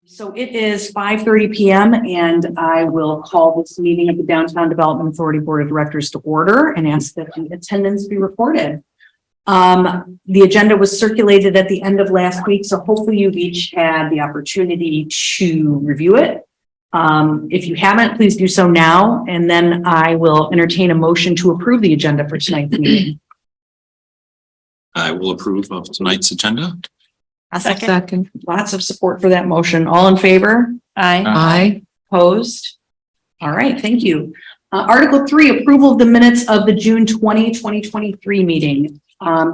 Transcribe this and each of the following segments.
So it is 5:30 p.m. and I will call this meeting of the Downtown Development Authority Board of Directors to order and ask that the attendance be recorded. The agenda was circulated at the end of last week, so hopefully you've each had the opportunity to review it. If you haven't, please do so now, and then I will entertain a motion to approve the agenda for tonight's meeting. I will approve of tonight's agenda. A second. Lots of support for that motion. All in favor? Aye. Opposed? All right, thank you. Article 3, approval of the minutes of the June 2023 meeting.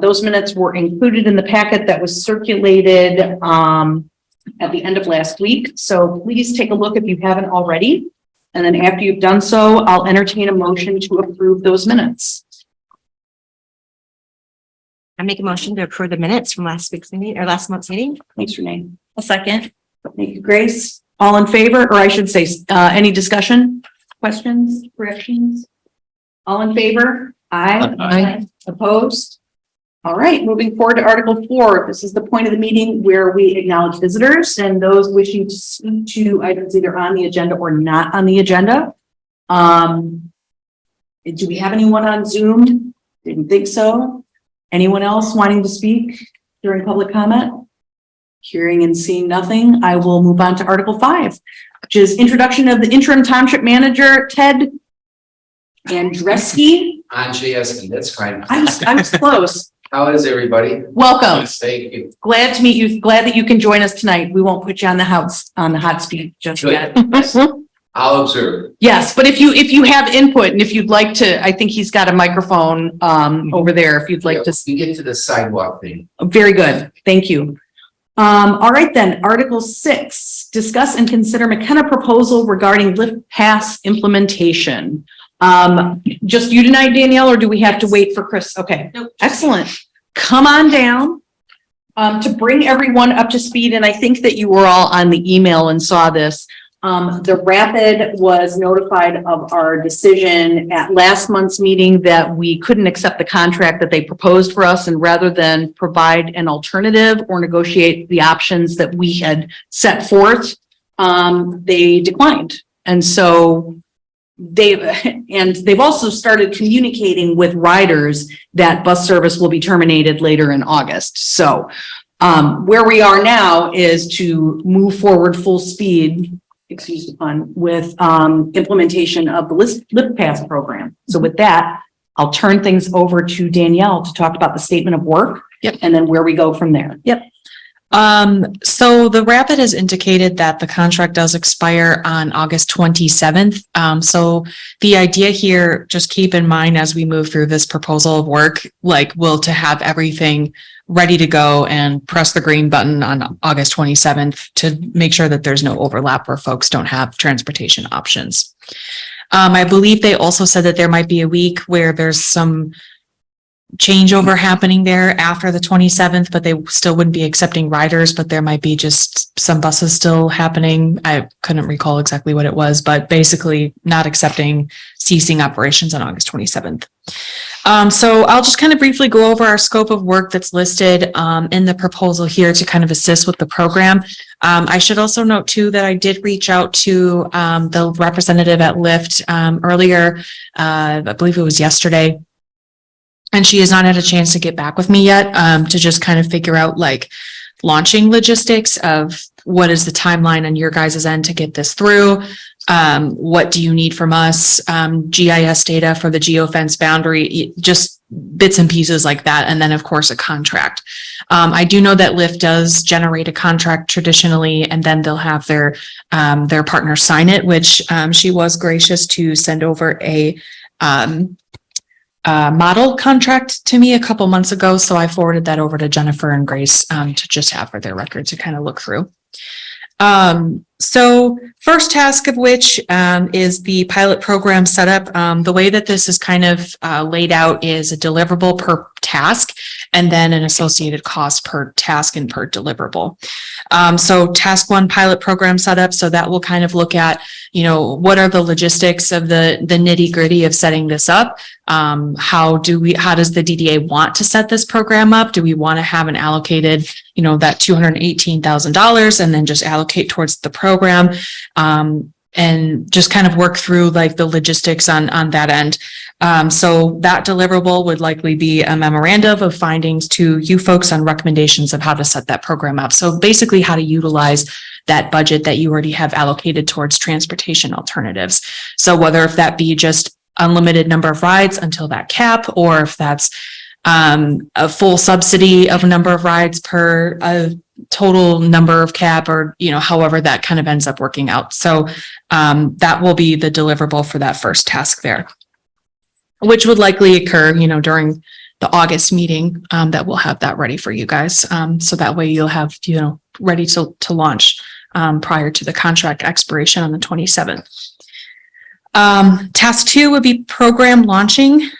Those minutes were included in the packet that was circulated at the end of last week. So please take a look if you haven't already. And then after you've done so, I'll entertain a motion to approve those minutes. I make a motion to approve the minutes from last week's meeting or last month's meeting. Thanks, Renee. A second. Thank you, Grace. All in favor, or I should say, any discussion, questions, corrections? All in favor? Aye. Aye. Opposed? All right, moving forward to Article 4. This is the point of the meeting where we acknowledge visitors and those wishing to speak to items either on the agenda or not on the agenda. Do we have anyone on Zoom? Didn't think so. Anyone else wanting to speak during public comment? Hearing and seeing nothing, I will move on to Article 5, which is introduction of the interim township manager, Ted Andreski. Andrzejewski, that's fine. I was close. How is everybody? Welcome. Thank you. Glad to meet you. Glad that you can join us tonight. We won't put you on the hot seat just yet. I'll observe. Yes, but if you have input and if you'd like to, I think he's got a microphone over there. If you'd like to. You get to the sidewalk thing. Very good. Thank you. All right then, Article 6, discuss and consider McKenna proposal regarding lift pass implementation. Just you tonight, Danielle, or do we have to wait for Chris? Okay, Nope. Excellent. Come on down to bring everyone up to speed. And I think that you were all on the email and saw this. The Rapid was notified of our decision at last month's meeting that we couldn't accept the contract that they proposed for us, and rather than provide an alternative or negotiate the options that we had set forth, they declined. And so they've also started communicating with riders that bus service will be terminated later in August. So where we are now is to move forward full speed, excuse the pun, with implementation of the Lift Pass program. So with that, I'll turn things over to Danielle to talk about the statement of work. Yep. And then where we go from there. Yep. So the Rapid has indicated that the contract does expire on August 27th. So the idea here, just keep in mind as we move through this proposal of work, to have everything ready to go and press the green button on August 27th to make sure that there's no overlap where folks don't have transportation options. I believe they also said that there might be a week where there's some changeover happening there after the 27th, but they still wouldn't be accepting riders, but there might be just some buses still happening. I couldn't recall exactly what it was, but basically not ceasing operations on August 27th. So I'll just kind of briefly go over our scope of work that's listed in the proposal here to kind of assist with the program. I should also note too that I did reach out to the representative at Lyft earlier, I believe it was yesterday. And she has not had a chance to get back with me yet to just kind of figure out launching logistics of what is the timeline on your guys' end to get this through. What do you need from us? GIS data for the geofence boundary, just bits and pieces like that. And then of course a contract. I do know that Lyft does generate a contract traditionally, and then they'll have their partner sign it, which she was gracious to send over a model contract to me a couple months ago. So I forwarded that over to Jennifer and Grace to just have for their record to kind of look through. So first task of which is the pilot program setup. The way that this is kind of laid out is a deliverable per task. and then an associated cost per task and per deliverable. So task one, pilot program setup. So that will kind of look at, what are the logistics of the nitty gritty of setting this up? How does the DDA want to set this program up? Do we want to have an allocated, that $218,000 and then just allocate towards the program? And just kind of work through like the logistics on that end. So that deliverable would likely be a memorandum of findings to you folks on recommendations of how to set that program up. So basically how to utilize that budget that you already have allocated towards transportation alternatives. So whether if that be just unlimited number of rides until that cap, or if that's a full subsidy of a number of rides per total number of cap, or however that kind of ends up working out. So that will be the deliverable for that first task there, which would likely occur during the August meeting, that we'll have that ready for you guys. So that way you'll have ready to launch prior to the contract expiration on the 27th. Task 2 would be program launching.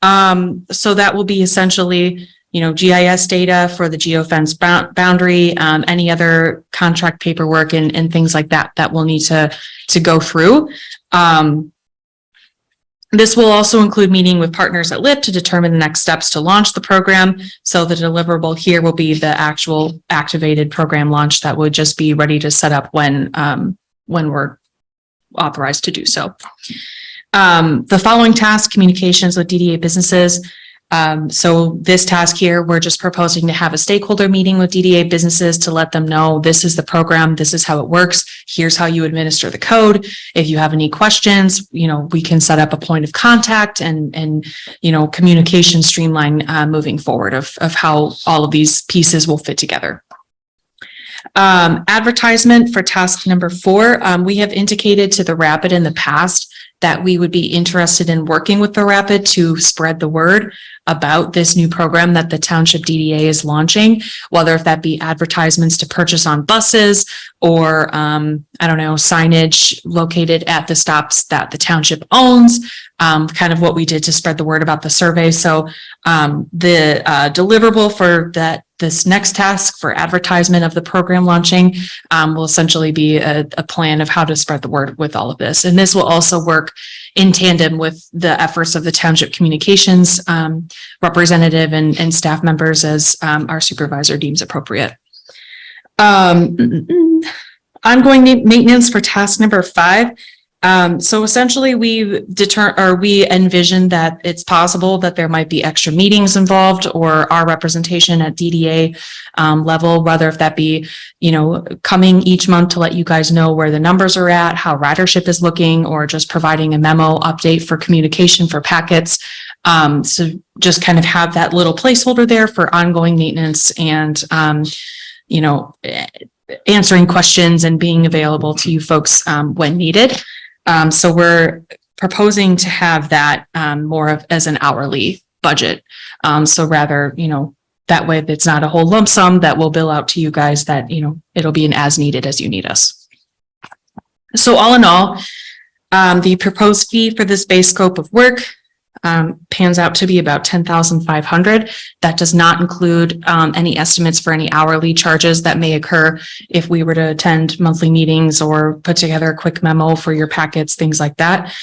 So that will be essentially GIS data for the geofence boundary, any other contract paperwork and things like that we'll need to go through. This will also include meeting with partners at LIP to determine the next steps to launch the program. So the deliverable here will be the actual activated program launch that would just be ready to set up when we're authorized to do so. The following task, communications with DDA businesses. So this task here, we're just proposing to have a stakeholder meeting with DDA businesses to let them know this is the program, this is how it works, here's how you administer the code. If you have any questions, we can set up a point of contact and communication streamline moving forward of how all of these pieces will fit together. Advertisement for task number 4. We have indicated to the Rapid in the past that we would be interested in working with the Rapid to spread the word about this new program that the Township DDA is launching, whether if that be advertisements to purchase on buses or, signage located at the stops that the township owns, kind of what we did to spread the word about the survey. So the deliverable for this next task for advertisement of the program launching will essentially be a plan of how to spread the word with all of this. And this will also work in tandem with the efforts of the township communications representative and staff members as our supervisor deems appropriate. Ongoing maintenance for task number 5. So essentially we envision that it's possible that there might be extra meetings involved or our representation at DDA level, whether if that be, coming each month to let you guys know where the numbers are at, how ridership is looking, or just providing a memo update for communication for packets. So just kind of have that little placeholder there for ongoing maintenance and, answering questions and being available to you folks when needed. So we're proposing to have that more of as an hourly budget. So rather, that way it's not a whole lump sum that will bill out to you guys, that, it'll be an as needed as you need us. So all in all, the proposed fee for this base scope of work pans out to be about $10,500. That does not include any estimates for any hourly charges that may occur if we were to attend monthly meetings or put together a quick memo for your packets, things like that.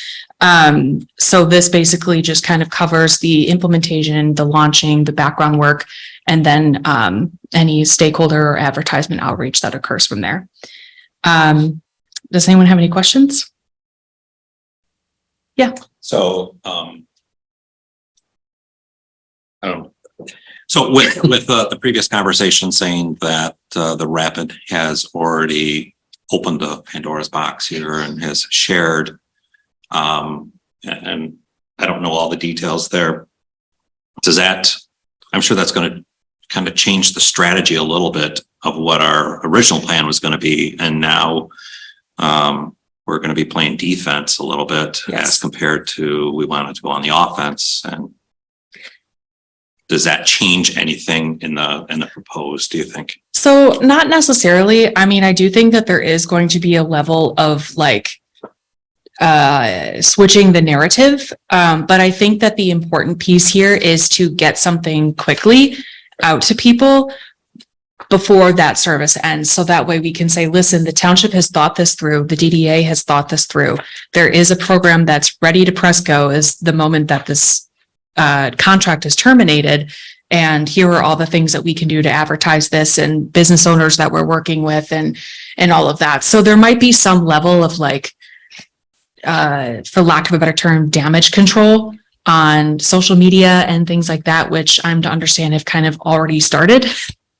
So this basically just kind of covers the implementation, the launching, the background work, and then any stakeholder or advertisement outreach that occurs from there. Does anyone have any questions? Yeah. So, So with the previous conversation saying that the Rapid has already opened a Pandora's box here and has shared, and I don't know all the details there. I'm sure that's going to kind of change the strategy a little bit of what our original plan was going to be. And now we're going to be playing defense a little bit as compared to we wanted to go on the offense. And does that change anything in the proposed, do you think? So not necessarily. I mean, I do think that there is going to be a level of switching the narrative. But I think that the important piece here is to get something quickly out to people before that service ends. So that way we can say, listen, the township has thought this through. The DDA has thought this through. There is a program that's ready to press go is the moment that this contract is terminated. And here are all the things that we can do to advertise this and business owners that we're working with and all of that. So there might be some level of like, for lack of a better term, damage control on social media and things like that, which I'm to understand have kind of already started.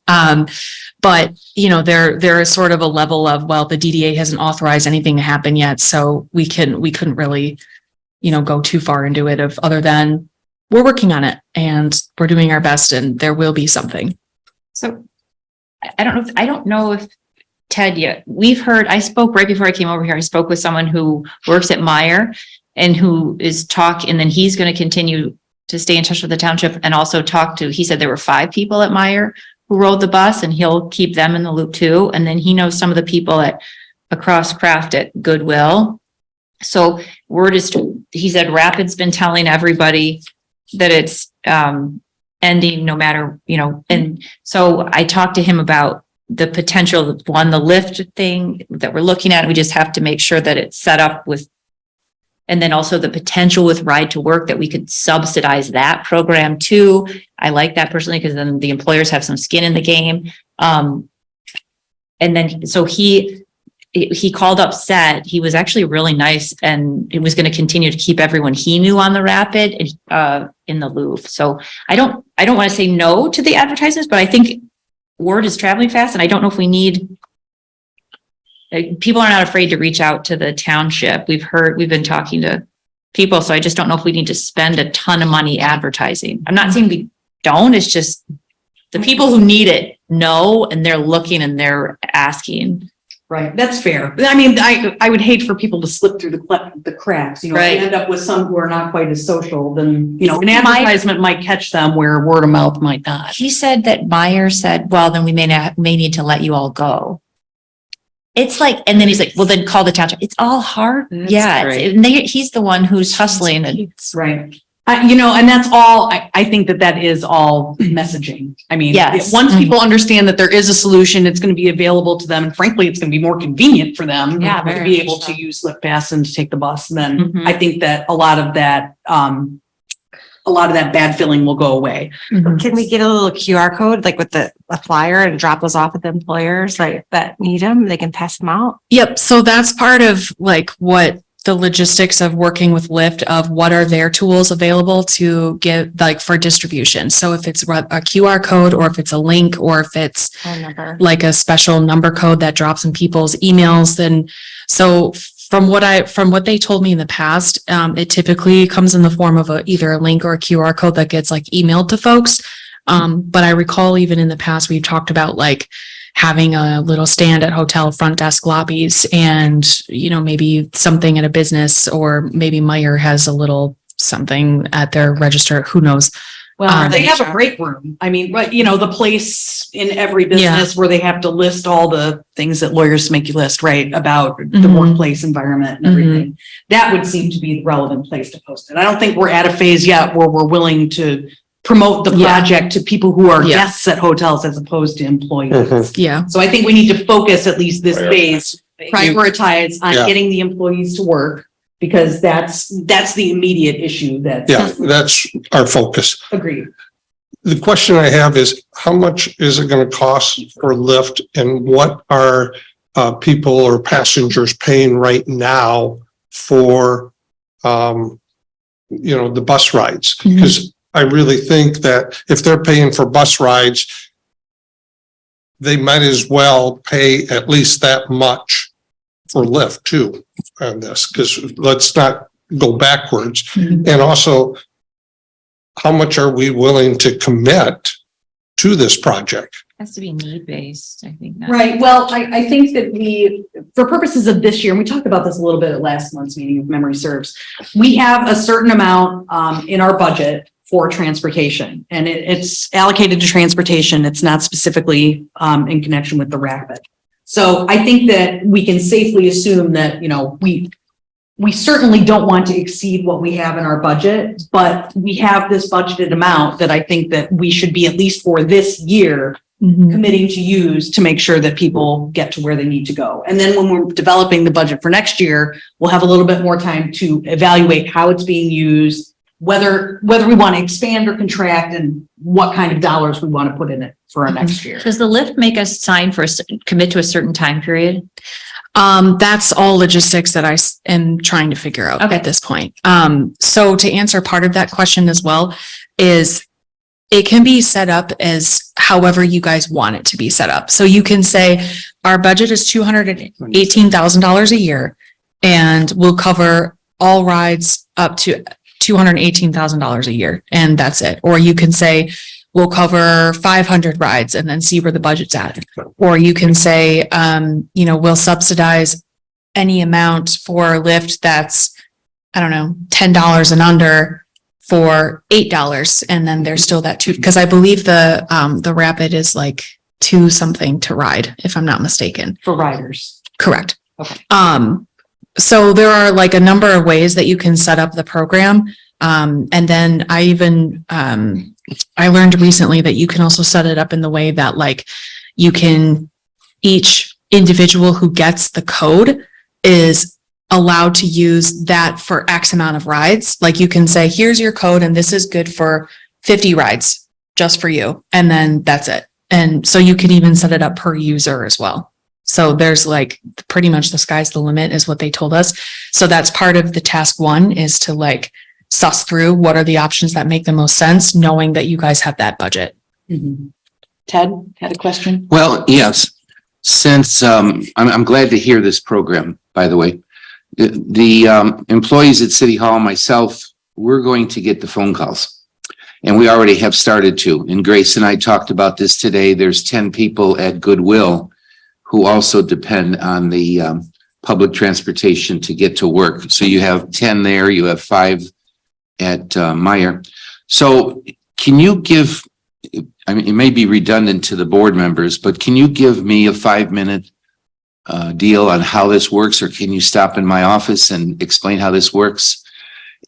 But you know, there is sort of a level of, well, the DDA hasn't authorized anything to happen yet. So we couldn't really, you know, go too far into it of other than we're working on it and we're doing our best and there will be something. So I don't know if Ted yet, I spoke right before I came over here. I spoke with someone who works at Meyer and who is and then he's going to continue to stay in touch with the township and also he said there were 5 people at Meyer who rode the bus and he'll keep them in the loop too. And then he knows some of the people across Craft at Goodwill. So he said Rapid's been telling everybody that it's ending no matter, you know, and so I talked to him about the potential, the lift thing that we're looking at. We just have to make sure that it's set up with, and then also the potential with Ride to Work that we could subsidize that program too. I like that personally because then the employers have some skin in the game. And then, so he called upset. He was actually really nice and it was going to continue to keep everyone he knew on the Rapid in the loop. So I don't want to say no to the advertisements, but I think word is traveling fast and I don't know if we need, people are not afraid to reach out to the township. We've been talking to people. So I just don't know if we need to spend a ton of money advertising. I'm not saying we don't, it's just the people who need it know, and they're looking and they're asking. Right, that's fair. I mean, I would hate for people to slip through the cracks, you know, if Right. you end up with some who are not quite as social, then, you know, an advertisement might catch them where word of mouth might not. He said that Meyer said, well, then we may need to let you all go. It's like, and then he's like, well, then call the township. It's all hard. That's Yeah. great. And he's the one who's hustling and Right. You know, and that's all, I think that is all messaging. I mean, Yes. once people understand that there is a solution, it's going to be available to them. And frankly, it's going to be more convenient for them Yeah, to very be much able so. to use LiftPass and to take the bus. Then Mhm. I think that a lot of that bad feeling will go away. Can we get a little QR code, like with a flyer and drop those off at the employers like that need them? They can pass them out. Yep. So that's part of like what the logistics of working with Lyft of what are their tools available to give like for distribution. So if it's a QR code or if it's a link or if it's Phone number. like a special number code that drops in people's emails, then so from what they told me in the past, it typically comes in the form of either a link or a QR code that gets like emailed to folks. But I recall even in the past, we've talked about like having a little stand at hotel front desk lobbies and, you know, maybe something at a business or maybe Meyer has a little something at their register. Who knows? Well, they have a break room. I mean, but you know, the place in every business where they have to list all the things that lawyers make you list, right? About the Mhm. workplace environment and everything. That would seem to be the relevant place to post it. I don't think we're at a phase yet where we're willing to promote the Yeah. project to people who are Yeah. guests at hotels as opposed to employees. Yeah. So I think we need to focus at least this phase, prioritize on Yeah. getting the employees to work. Because that's the immediate issue that. Yeah, that's our focus. Agreed. The question I have is, how much is it going to cost for Lyft and what are people or passengers paying right now for, the bus rides? Mhm. Because I really think that if they're paying for bus rides, they might as well pay at least that much for Lyft too on this, because let's not go backwards. Mhm. And also, how much are we willing to commit to this project? Has to be need-based, I think. Right, well, I think that for purposes of this year, and we talked about this a little bit at last month's meeting, if memory serves, we have a certain amount in our budget for transportation, and it's allocated to transportation. It's not specifically in connection with the Rapid. So I think that we can safely assume that, you know, we certainly don't want to exceed what we have in our budget, but we have this budgeted amount that I think that we should be, at least for this year, committing to use to make sure that people get to where they need to go. And then when we're developing the budget for next year, we'll have a little bit more time to evaluate how it's being used, whether we want to expand or contract, and what kind of dollars we want to put in it for our next year. Does the lift make us sign for, commit to a certain time period? That's all logistics that I am trying to figure out Okay. at this point. So to answer part of that question as well is it can be set up as however you guys want it to be set up. So you can say our budget is $218,000 a year and we'll cover all rides up to $218,000 a year. And that's it. Or you can say, we'll cover 500 rides and then see where the budget's at. Or you can say, we'll subsidize any amount for a lift that's, I don't know, $10 and under for $8. And then there's still that because I believe the Rapid is like $2 something to ride, if I'm not mistaken. For riders. Correct. Okay. So there are like a number of ways that you can set up the program. And then I even, I learned recently that you can also set it up in the way that like you can, each individual who gets the code is allowed to use that for X amount of rides. Like you can say, here's your code and this is good for 50 rides just for you. And then that's it. And so you can even set it up per user as well. So there's like pretty much the sky's the limit is what they told us. So that's part of the task one is to like suss through what are the options that make the most sense, knowing that you guys have that budget. Ted had a question. Well, yes, since, I'm glad to hear this program, by the way. The employees at City Hall, myself, we're going to get the phone calls. And we already have started to. And Grace and I talked about this today. There's 10 people at Goodwill who also depend on the public transportation to get to work. So you have 10 there, you have 5 at Meyer. So can you give, I mean, it may be redundant to the board members, but can you give me a 5-minute deal on how this works, or can you stop in my office and explain how this works?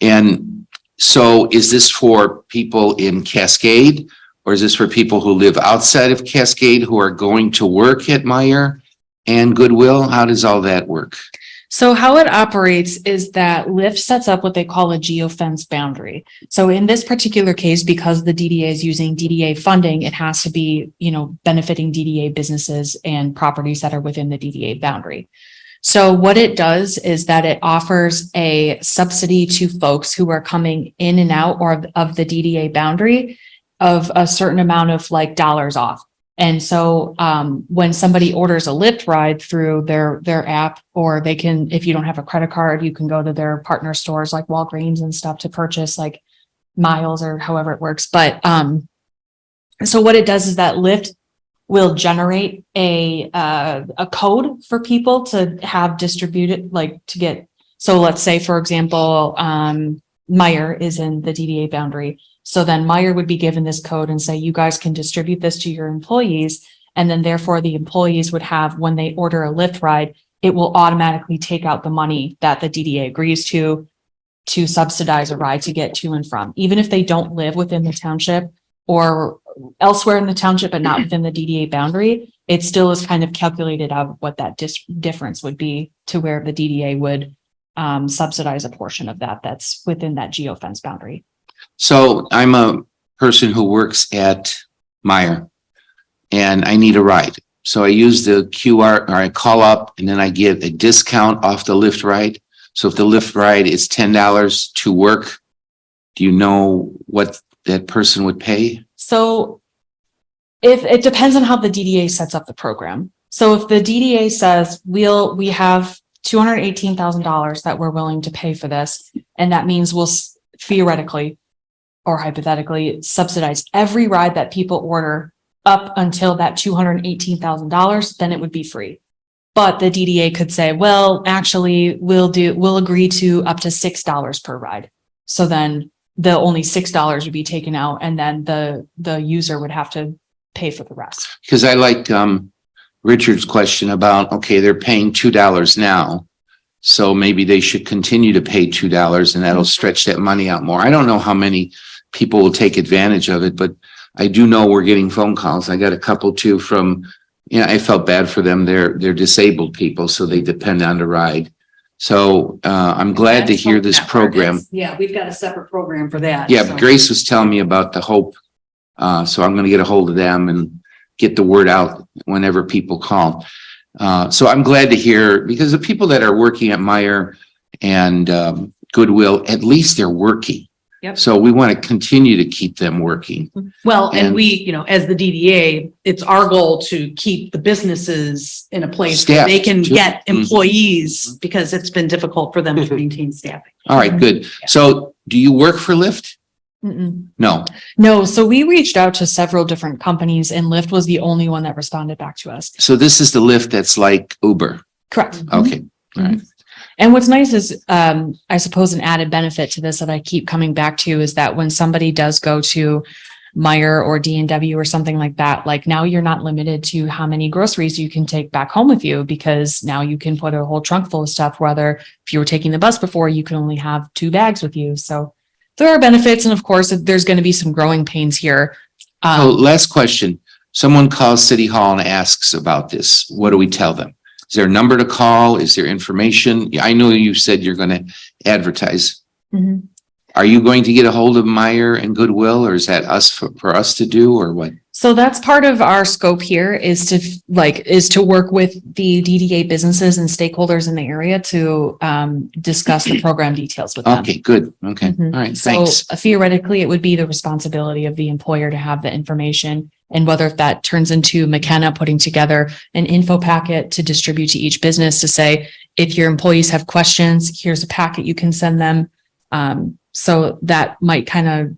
And so is this for people in Cascade, or is this for people who live outside of Cascade who are going to work at Meyer and Goodwill? How does all that work? So how it operates is that Lyft sets up what they call a geofence boundary. So in this particular case, because the DDA is using DDA funding, it has to be, benefiting DDA businesses and properties that are within the DDA boundary. So what it does is that it offers a subsidy to folks who are coming in and out of the DDA boundary of a certain amount of like dollars off. And so when somebody orders a Lyft ride through their app, or they can, if you don't have a credit card, you can go to their partner stores like Walgreens and stuff to purchase like miles or however it works. But so what it does is that Lyft will generate a code for people to have distributed, like to get. So let's say, for example, Meyer is in the DDA boundary. So then Meyer would be given this code and say, you guys can distribute this to your employees. And then therefore the employees would have, when they order a Lyft ride, it will automatically take out the money that the DDA agrees to subsidize a ride to get to and from. Even if they don't live within the township or elsewhere in the township, but not within the DDA boundary, it still is kind of calculated out what that difference would be to where the DDA would subsidize a portion of that that's within that geofence boundary. So I'm a person who works at Meyer and I need a ride. So I use the QR, or I call up and then I get a discount off the Lyft ride. So if the Lyft ride is $10 to work, do you know what that person would pay? So if it depends on how the DDA sets up the program. So if the DDA says we have $218,000 that we're willing to pay for this, and that means we'll theoretically or hypothetically subsidize every ride that people order up until that $218,000, then it would be free. But the DDA could say, well, actually, we'll agree to up to $6 per ride. So then the only $6 would be taken out, and then the user would have to pay for the rest. Because I like Richard's question about, okay, they're paying $2 now. So maybe they should continue to pay $2 and that'll stretch that money out more. I don't know how many people will take advantage of it, but I do know we're getting phone calls. I got a couple too from, I felt bad for them. They're disabled people, so they depend on the ride. So I'm glad to hear this program. Yeah, we've got a separate program for that. Yeah, so. but Grace was telling me about the Hope. So I'm going to get a hold of them and get the word out whenever people call. So I'm glad to hear, because the people that are working at Meyer and Goodwill, at least they're working. Yep. So we want to continue to keep them working. Well, and And- we, as the DDA, it's our goal to keep the businesses in a place where they Staffed, can too. get Mhm. employees because it's been difficult for them to maintain staffing. All right, good. So do you work for Lyft? Mm-mm. No. No, so we reached out to several different companies and Lyft was the only one that responded back to us. So this is the Lyft that's like Uber. Correct. Okay. All right. And what's nice is, I suppose an added benefit to this that I keep coming back to is that when somebody does go to Meyer or D&W or something like that, like now you're not limited to how many groceries you can take back home with you because now you can put a whole trunk full of stuff, whether if you were taking the bus before, you can only have 2 bags with you. So there are benefits. And of course, there's going to be some growing pains here. Oh, last question. Someone calls City Hall and asks about this. What do we tell them? Is there a number to call? Is there information? Yeah, I know you said you're going to advertise. Mhm. Are you going to get a hold of Meyer and Goodwill, or is that us for us to do, or what? So that's part of our scope here is to work with the DDA businesses and stakeholders in the area to discuss the program details with them. Okay, good. Okay. Mhm. All right. So Thanks. theoretically, it would be the responsibility of the employer to have the information. And whether that turns into McKenna putting together an info packet to distribute to each business to say, if your employees have questions, here's a packet you can send them. So that might kind of,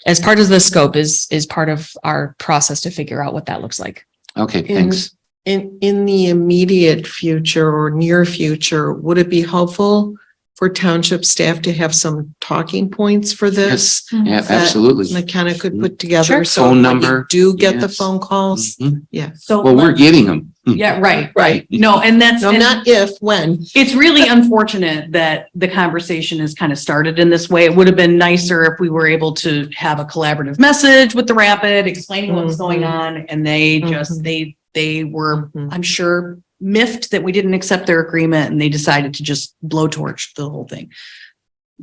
as part of the scope is part of our process to figure out what that looks like. Okay, thanks. In the immediate future or near future, would it be helpful for township staff to have some talking points for this? Yeah, that absolutely. McKenna could put together. Sure. So Phone when you number, do get the yes. phone calls. Mhm. Yeah. So. Well, we're getting them. Yeah, right. Right. No, and that's. No, and- not if, when. It's really unfortunate that the conversation is kind of started in this way. It would have been nicer if we were able to have a collaborative message with the Rapid explaining what's going on and they just, they were, Mhm. I'm sure, miffed that we didn't accept their agreement and they decided to just blowtorch the whole thing.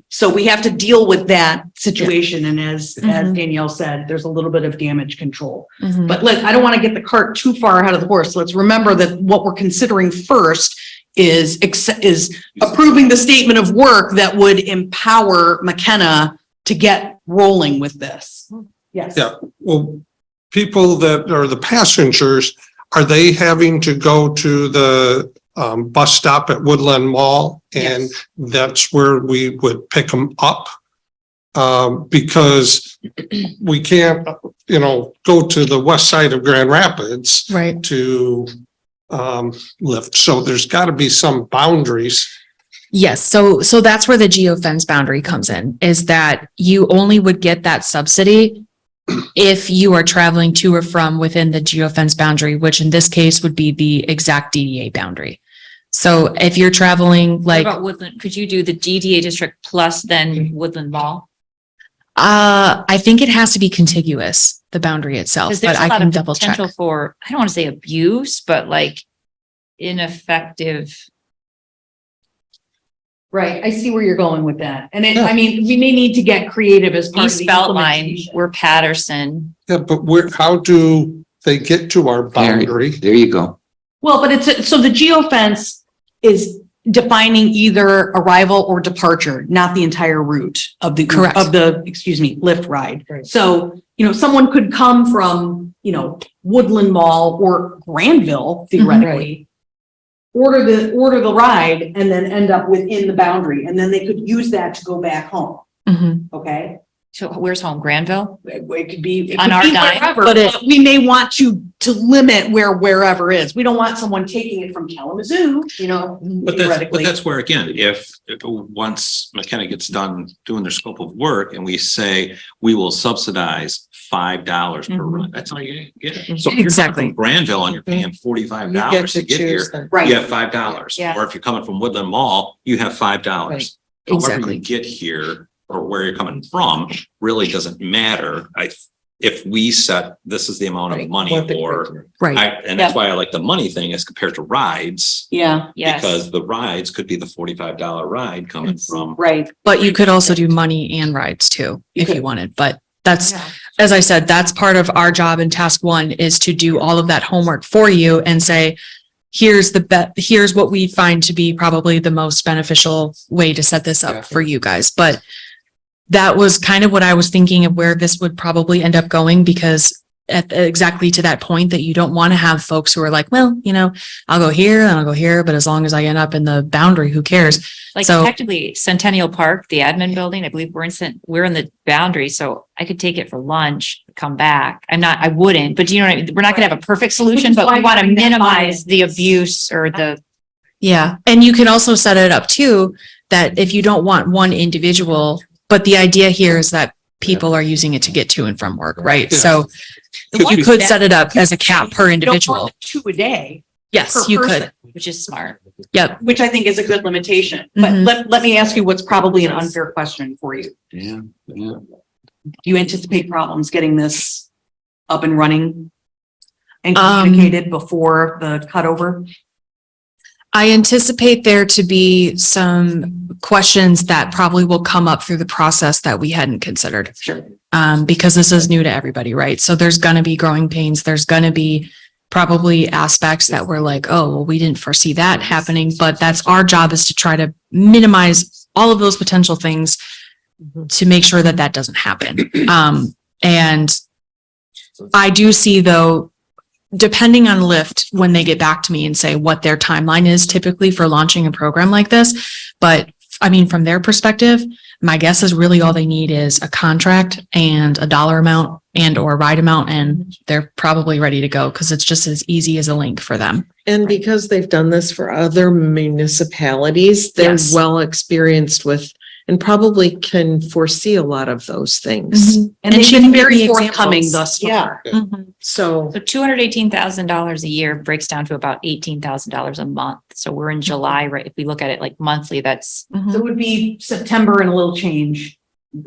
So we have to deal with that situation. And as Danielle said, there's a little bit of damage control. Mhm. But I don't want to get the cart too far ahead of the horse. Let's remember that what we're considering first is approving the statement of work that would empower McKenna to get rolling with this. Yes. Yeah. Well, people that are the passengers, are they having to go to the bus stop at Woodland Mall? And Yes. that's where we would pick them up? Because we can't, go to the west side of Grand Rapids Right. to lift. So there's got to be some boundaries. Yes, so that's where the geofence boundary comes in, is that you only would get that subsidy if you are traveling to or from within the geofence boundary, which in this case would be the exact DDA boundary. So if you're traveling What like, about Woodland? Could you do the DDA district plus then Woodland Mall? I think it has to be contiguous, the boundary itself, Because but there's a I lot can of double check. potential for, I don't want to say abuse, but like ineffective. Right. I see where you're going with that. And I mean, we may need to get creative as part of East the Beltline, implementation. we're Patterson. Yeah, but how do they get to our boundary? There you go. Well, but so the geofence is defining either arrival or departure, not the entire route of the, Correct. Lyft ride. So, someone could come from, Woodland Mall or Granville theoretically, order the ride and then end up within the boundary. And then they could use that to go back home. Mhm. Okay. So where's home? Granville? It could be. It On could our be dime, wherever, but it- but we may want to limit wherever is. We don't want someone taking it from Kalamazoo, you know, But theoretically. that's where, again, if once McKenna gets done doing their scope of work and we say, we will subsidize $5 per run, that's all you're gonna get. So if you're coming Exactly. from Granville and you're paying $45 to get here, then. Right. you have $5. Yeah. Or if you're coming from Woodland Mall, you have $5. Right. However Exactly. you get here or where you're coming from really doesn't matter. If we set, this is the amount of money or, Right. and that's why I like the money thing as compared to rides. Yeah, Yes. Because the rides could be the $45 ride coming from. right. But you could also do money and rides too, if could. you wanted, but that's, Yeah. as I said, that's part of our job in task one is to do all of that homework for you and say, here's here's what we find to be probably the most beneficial way to set this Yeah. up for you guys. But that was kind of what I was thinking of where this would probably end up going, because at exactly to that point that you don't want to have folks who are like, well, you know, I'll go here and I'll go here, but as long as I end up in the boundary, who cares? Like So- technically Centennial Park, the admin building, I believe we're in the boundary, so I could take it for lunch, come back. I wouldn't, but do you know what I mean? We're not gonna have a perfect solution, is but why we want to we need to minimize find- the abuse or the, Yeah, and you can also set it up too, that if you don't want one individual, but the idea here is that people are using it to get to and from work, right? Yeah. So you could set it up as a cap per You don't want individual. 2 a day. Yes, per you person, could. which is smart. Yep. Which I think is a good limitation. But Mhm. let me ask you what's probably an unfair question for you. Yeah, yeah. Do you anticipate problems getting this up and running and Um, communicated before the cutover? I anticipate there to be some questions that probably will come up through the process that we hadn't considered. Sure. Because this is new to everybody, right? So there's gonna be growing pains. There's gonna be probably aspects that we're like, oh, well, we didn't foresee that happening, but that's our job is to try to minimize all of those potential things to make sure that that doesn't happen. And I do see though, depending on Lyft, when they get back to me and say what their timeline is typically for launching a program like this. But I mean, from their perspective, my guess is really all they need is a contract and a dollar amount and or ride amount, and they're probably ready to go because it's just as easy as a link for them. And because they've done this for other municipalities, they're Yes. well experienced with and probably can foresee a lot of those things. And And they've she been can give very me forthcoming examples. thus Yeah. far. So So $218,000 a year breaks down to about $18,000 a month. So we're in July, right? If we look at it like monthly, that's, So it would be September and a little change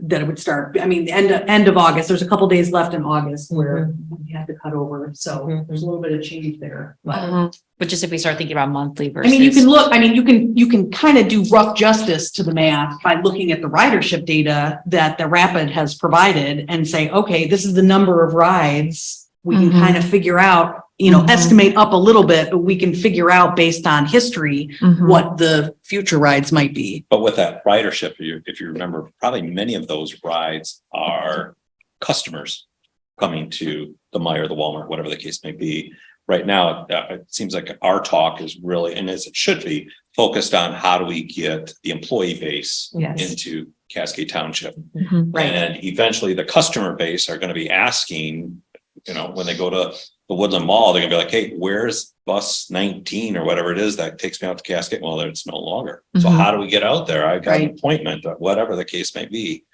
that it would start. I mean, the end of August. There's a couple days left in August where we have to cut over. So Mhm. there's a little bit of change there. But but just if we start thinking about monthly I versus. mean, you can kind of do rough justice to the math by looking at the ridership data that the Rapid has provided and say, okay, this is the number of rides. We can Mhm. kind of figure out, Mhm. estimate up a little bit, but we can figure out based on history Mhm. what the future rides might be. But with that ridership, if you remember, probably many of those rides are customers coming to the Meijer, the Walmart, whatever the case may be. Right now, it seems like our talk is really, and as it should be, focused on how do we get the employee base Yes. into Cascade Township? Mhm. Right. And eventually the customer base are going to be asking, when they go to the Woodland Mall, they're gonna be like, hey, where's bus 19 or whatever it is that takes me out to Cascade? Well, it's no longer. So Mhm. how do we get out there? I've got an Right. appointment, whatever the case may be.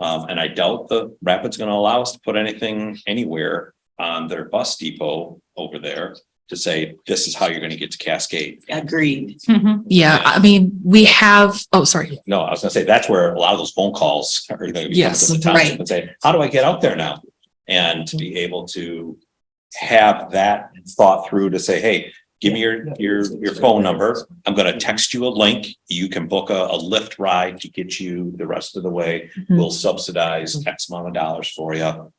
And I doubt the Rapid's gonna allow us to put anything anywhere on their bus depot over there to say, this is how you're gonna get to Cascade. Agreed. Mhm. Yeah, I mean, we have, oh, sorry. No, I was gonna say, that's where a lot of those phone calls are gonna be coming Yes, to the township right. and say, how do I get out there now? And to be able to have that thought through to say, hey, give me your phone number. I'm gonna text you a link. You can book a Lyft ride to get you the rest of the way. Mhm. We'll subsidize X amount of dollars for you.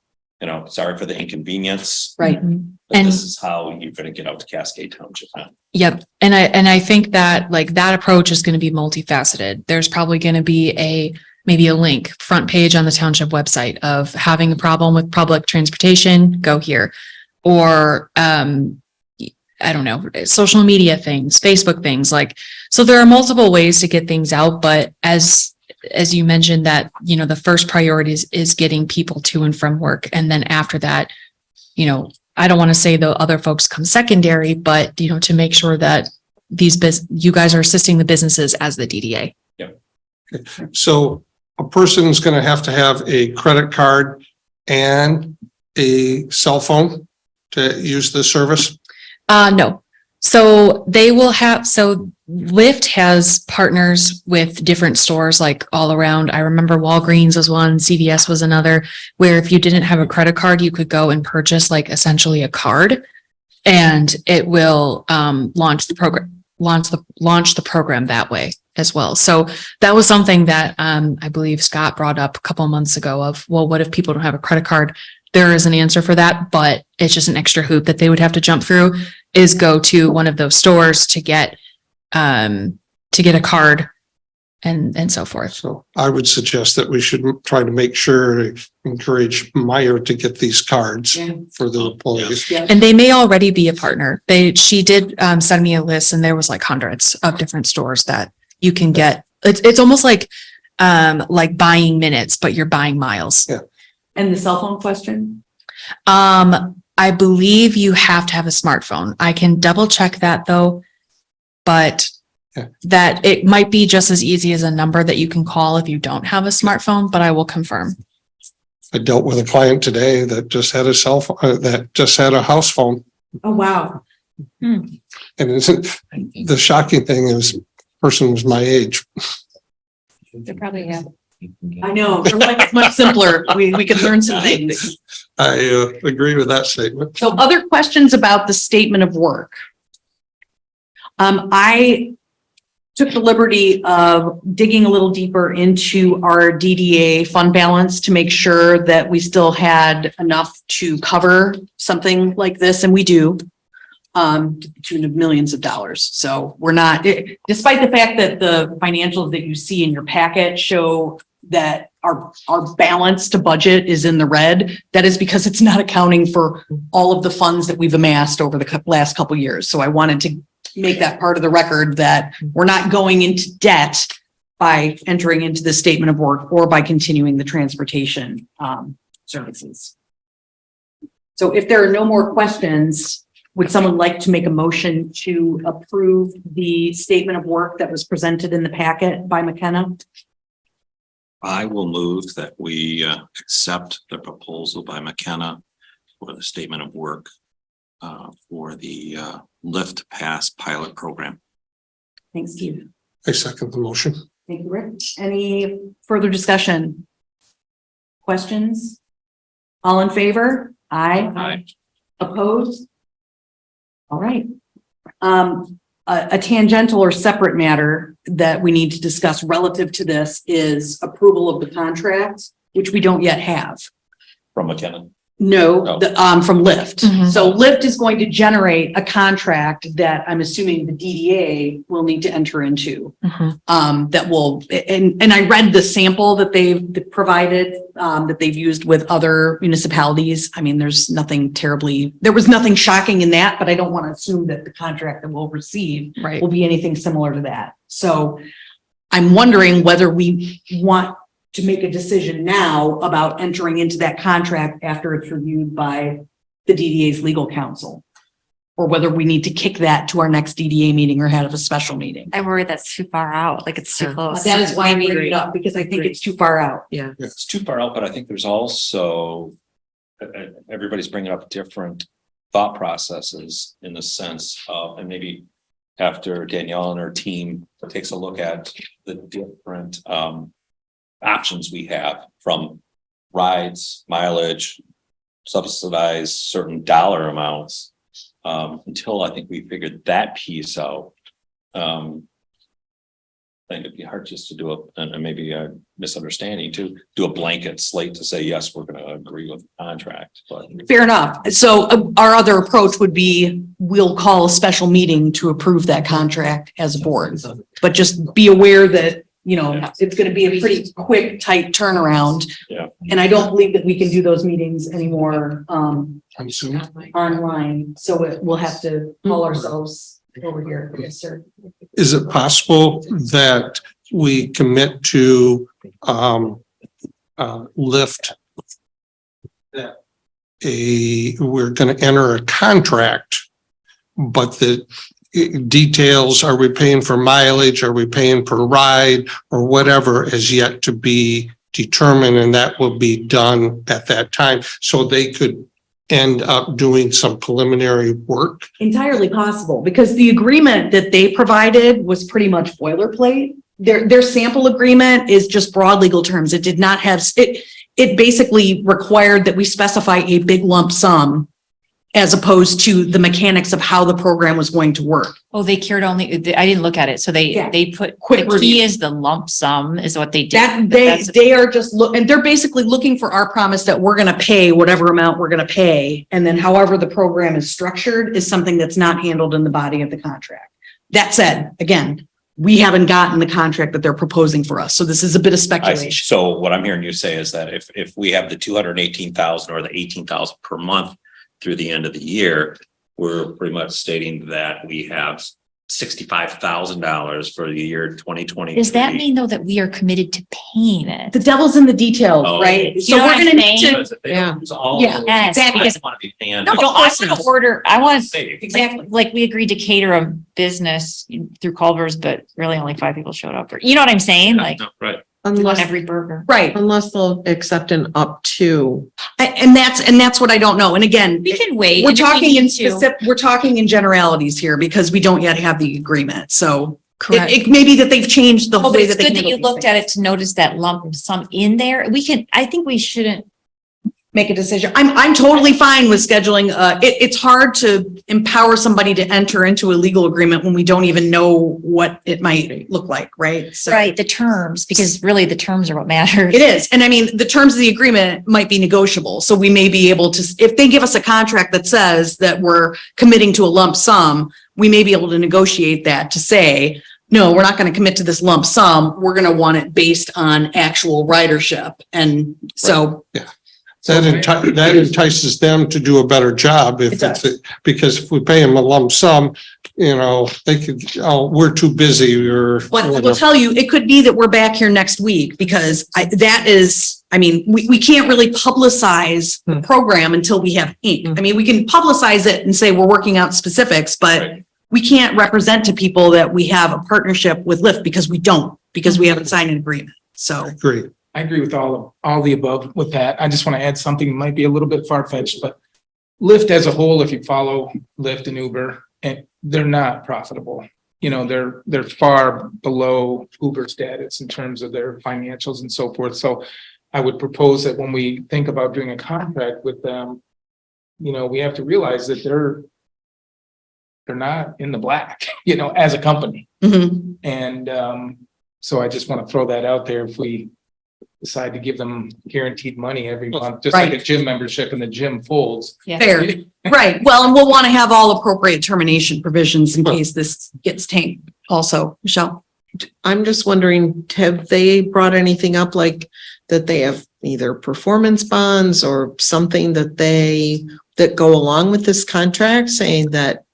Sorry for the inconvenience, Right. Mhm. but And- this is how you're gonna get out to Cascade Township now. Yep. And I think that like that approach is going to be multifaceted. There's probably going to be maybe a link front page on the township website of having a problem with public transportation, go here. Or, I don't know, social media things, Facebook things like, so there are multiple ways to get things out, but as as you mentioned, that, you know, the first priority is getting people to and from work. And then after that, you know, I don't want to say the other folks come secondary, but, you know, to make sure that you guys are assisting the businesses as the DDA. So a person's gonna have a credit card and a cell phone to use the service? No. So they will have, so Lyft has partners with different stores like all around. I remember Walgreens was one, CVS was another, where if you didn't have a credit card, you could go and purchase like essentially a card and it will launch the program that way as well. So that was something that I believe Scott brought up a couple of months ago of, well, what if people don't have a credit card? There is an answer for that, but it's just an extra hoop that they would have to jump through, is go to one of those stores to get a card and so forth. So I would suggest that we should try to make sure to encourage Meyer to get these cards Yeah. for the employees. And they may already be a partner. She did send me a list and there was like hundreds of different stores that you can get. It's almost like buying minutes, but you're buying miles. Yeah. And the cell phone question? I believe you have to have a smartphone. I can double check that though. But Yeah. that it might be just as easy as a number that you can call if you don't have a smartphone, but I will confirm. I dealt with a client today that just had a cell phone, that just had a house phone. Oh, wow. And the shocking thing is, the person was my age. They probably have. I know, their life is much simpler. We could learn some things. I agree with that statement. So other questions about the statement of work? I took the liberty of digging a little deeper into our DDA fund balance to make sure that we still had enough to cover something like this, and we do. To the tune of millions of dollars. So we're not, despite the fact that the financials that you see in your packet show that our balance to budget is in the red, that is because it's not accounting for all of the funds that we've amassed over the last couple of years. So I wanted to make that part of the record that we're not going into debt by entering into the statement of work or by continuing the transportation services. So if there are no more questions, would someone like to make a motion to approve the statement of work that was presented in the packet by McKenna? I will move that we accept the proposal by McKenna for the statement of work for the Lyft Pass pilot program. Thanks, Steve. I second the motion. Thank you, Rick. Any further discussion? Questions? All in favor? Aye. Aye. Opposed? All right. A tangential or separate matter that we need to discuss relative to this is approval of the contract, which we don't yet have. From McKenna. No, from Lyft. Mhm. So Lyft is going to generate a contract that I'm assuming the DDA will need to enter into. That will, and I read the sample that they've provided, that they've used with other municipalities. I mean, there was nothing shocking in that, but I don't want to assume that the contract that we'll receive Right. will be anything similar to that. So I'm wondering whether we want to make a decision now about entering into that contract after it's reviewed by the DDA's legal counsel, or whether we need to kick that to our next DDA meeting or have a special meeting. I worry that's too far out, like it's too close. That is why I'm bringing it up, because I think it's too far out. It's too far out, but I think there's also, everybody's bringing up different thought processes in the sense of, and maybe after Danielle and her team takes a look at the different options we have, from rides, mileage, subsidize certain dollar amounts, until I think we figured that piece out. I think it'd be hard just to do and maybe a misunderstanding to do a blanket slate to say, yes, we're going to agree with the contract, but. Fair enough. So our other approach would be, we'll call a special meeting to approve that contract as a board. But just be aware that, you know, it's going to be a pretty quick, tight turnaround. Yeah. And I don't believe that we can do those meetings anymore I'm assuming. online. So we'll have to call ourselves over here. Yes, sir. Is it possible that we commit to, Lyft that we're going to enter a contract, but the details, are we paying for mileage? Are we paying per ride or whatever is yet to be determined, and that will be done at that time. So they could end up doing some preliminary work. Entirely possible, because the agreement that they provided was pretty much boilerplate. Their sample agreement is just broad legal terms. It did not have, it basically required that we specify a big lump sum as opposed to the mechanics of how the program was going to work. Oh, they cared only, I didn't look at it. So Yeah. they put, Quick the key review. is the lump sum is what they did. That That's- they are just and they're basically looking for our promise that we're gonna pay whatever amount we're gonna pay. And then however the program is structured is something that's not handled in the body of the contract. That said, again, we haven't gotten the contract that they're proposing for us. So this is a bit of I see. speculation. So what I'm hearing you say is that if we have the 218,000 or the 18,000 per month through the end of the year, we're pretty much stating that we have $65,000 for the year 2020. Does that mean though that we are committed to paying it? The devil's in the details, Oh. right? You So know we're what I'm gonna need saying? to, Yeah. Yeah, Yes, exactly. because Want to be paying. no, I want to order, I want to Save. exactly. like we agreed to cater a business through Culver's, but really only 5 people showed up. Or you know what I'm saying? Like Right. we want Unless, every burger. Right. unless they'll accept an up to. And that's what I don't know. And again, We can wait. we're and if we talking in need to- specific, we're talking in generalities here because we don't yet have the agreement. So Correct. it may be that they've changed the Oh, but way it's that they good that you handle these looked at things. it to notice that lump sum in there. I think we shouldn't. Make a decision. I'm totally fine with scheduling. It's hard to empower somebody to enter into a legal agreement when we don't even know what it might look like, right? So Right, the terms, because really the terms are what matters. it is. And I mean, the terms of the agreement might be negotiable. So we may be able to, if they give us a contract that says that we're committing to a lump sum, we may be able to negotiate that to say, no, we're not going to commit to this lump sum. We're going to want it based on actual ridership. And so That entices them to do a better job It if does. it's, because if we pay them a lump sum, you know, they could, oh, we're too busy or. But I will whatever. tell you, it could be that we're back here next week because we can't really publicize the program until we have ink. I mean, we can publicize it and say we're working out specifics, but Right. we can't represent to people that we have a partnership with Lyft because we don't, because we haven't signed an agreement. So Great. I agree with all the above with that. I just want to add something that might be a little bit far-fetched, but Lyft as a whole, if you follow Lyft and Uber, and they're not profitable. You know, they're far below Uber status in terms of their financials and so forth. So I would propose that when we think about doing a contract with them, you know, we have to realize that they're not in the black, you know, as a company. mhm. And so I just want to throw that out there. If we decide to give them guaranteed money every month, just like a gym membership and the gym folds. Yeah. Fair, right. Well, and we'll want to have all appropriate termination provisions in case this gets tanked also. Michelle? I'm just wondering, have they brought anything up like that they have either performance bonds or something that go along with this contract saying that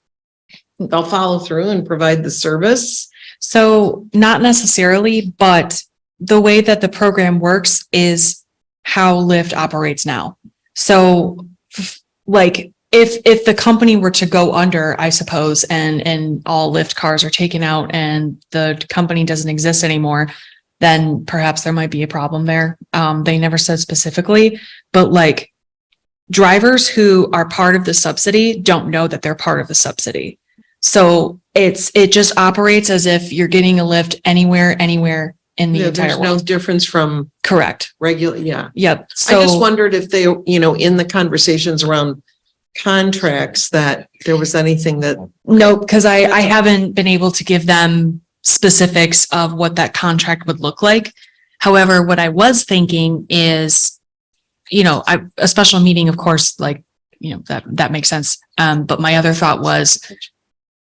they'll follow through and provide the service? So not necessarily, but the way that the program works is how Lyft operates now. So like if the company were to go under, I suppose, and all Lyft cars are taken out and the company doesn't exist anymore, then perhaps there might be a problem there. They never said specifically, but like drivers who are part of the subsidy don't know that they're part of the subsidy. So it just operates as if you're getting a Lyft anywhere in the Yeah, entire there's no world. difference from Correct. regular, yeah. Yep. I just So, wondered if they, you know, in the conversations around contracts, that there was anything that, no, because I haven't been able to give them specifics of what that contract would look like. However, what I was thinking is, you know, a special meeting, of course, like, you know, that makes sense. But my other thought was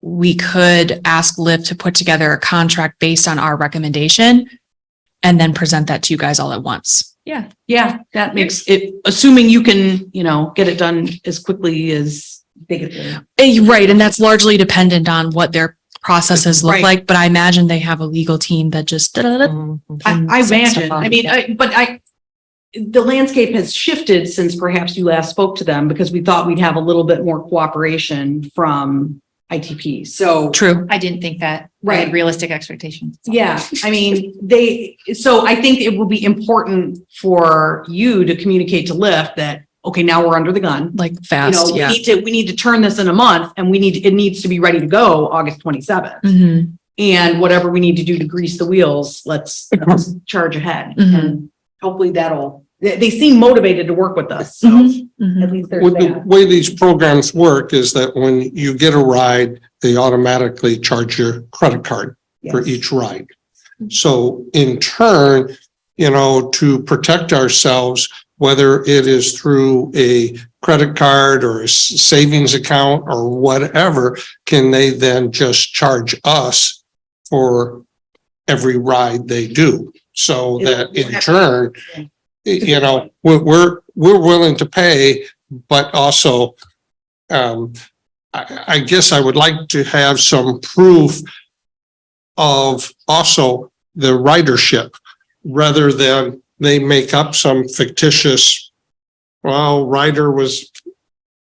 we could ask Lyft to put together a contract based on our recommendation and then present that to you guys all at once. Yeah. Yeah, that makes it, assuming you can, get it done as quickly as they get there. Right, and that's largely dependent on what their processes look Right. like, but I imagine they have a legal team that just. I imagine, I mean, the landscape has shifted since perhaps you last spoke to them because we thought we'd have a little bit more cooperation from ITP. So, True. I didn't think that. I Right. had realistic expectations. yeah, I mean, so I think it will be important for you to communicate to Lyft that, okay, now we're under the gun. Like You know, fast, yeah. we need to turn this in a month and it needs to be ready to go August 27th. Mhm. And whatever we need to do to grease the wheels, let's charge ahead. Mhm. And hopefully they seem motivated to work with us, so Mhm. at least there's With the that. way these programs work is that when you get a ride, they automatically charge your credit card for Yes. each ride. So in turn, to protect ourselves, whether it is through a credit card or a savings account or whatever, can they then just charge us for every ride they do? So that in turn, we're willing to pay, but also, I guess I would like to have some proof of also the ridership rather than they make up some fictitious, well, rider was,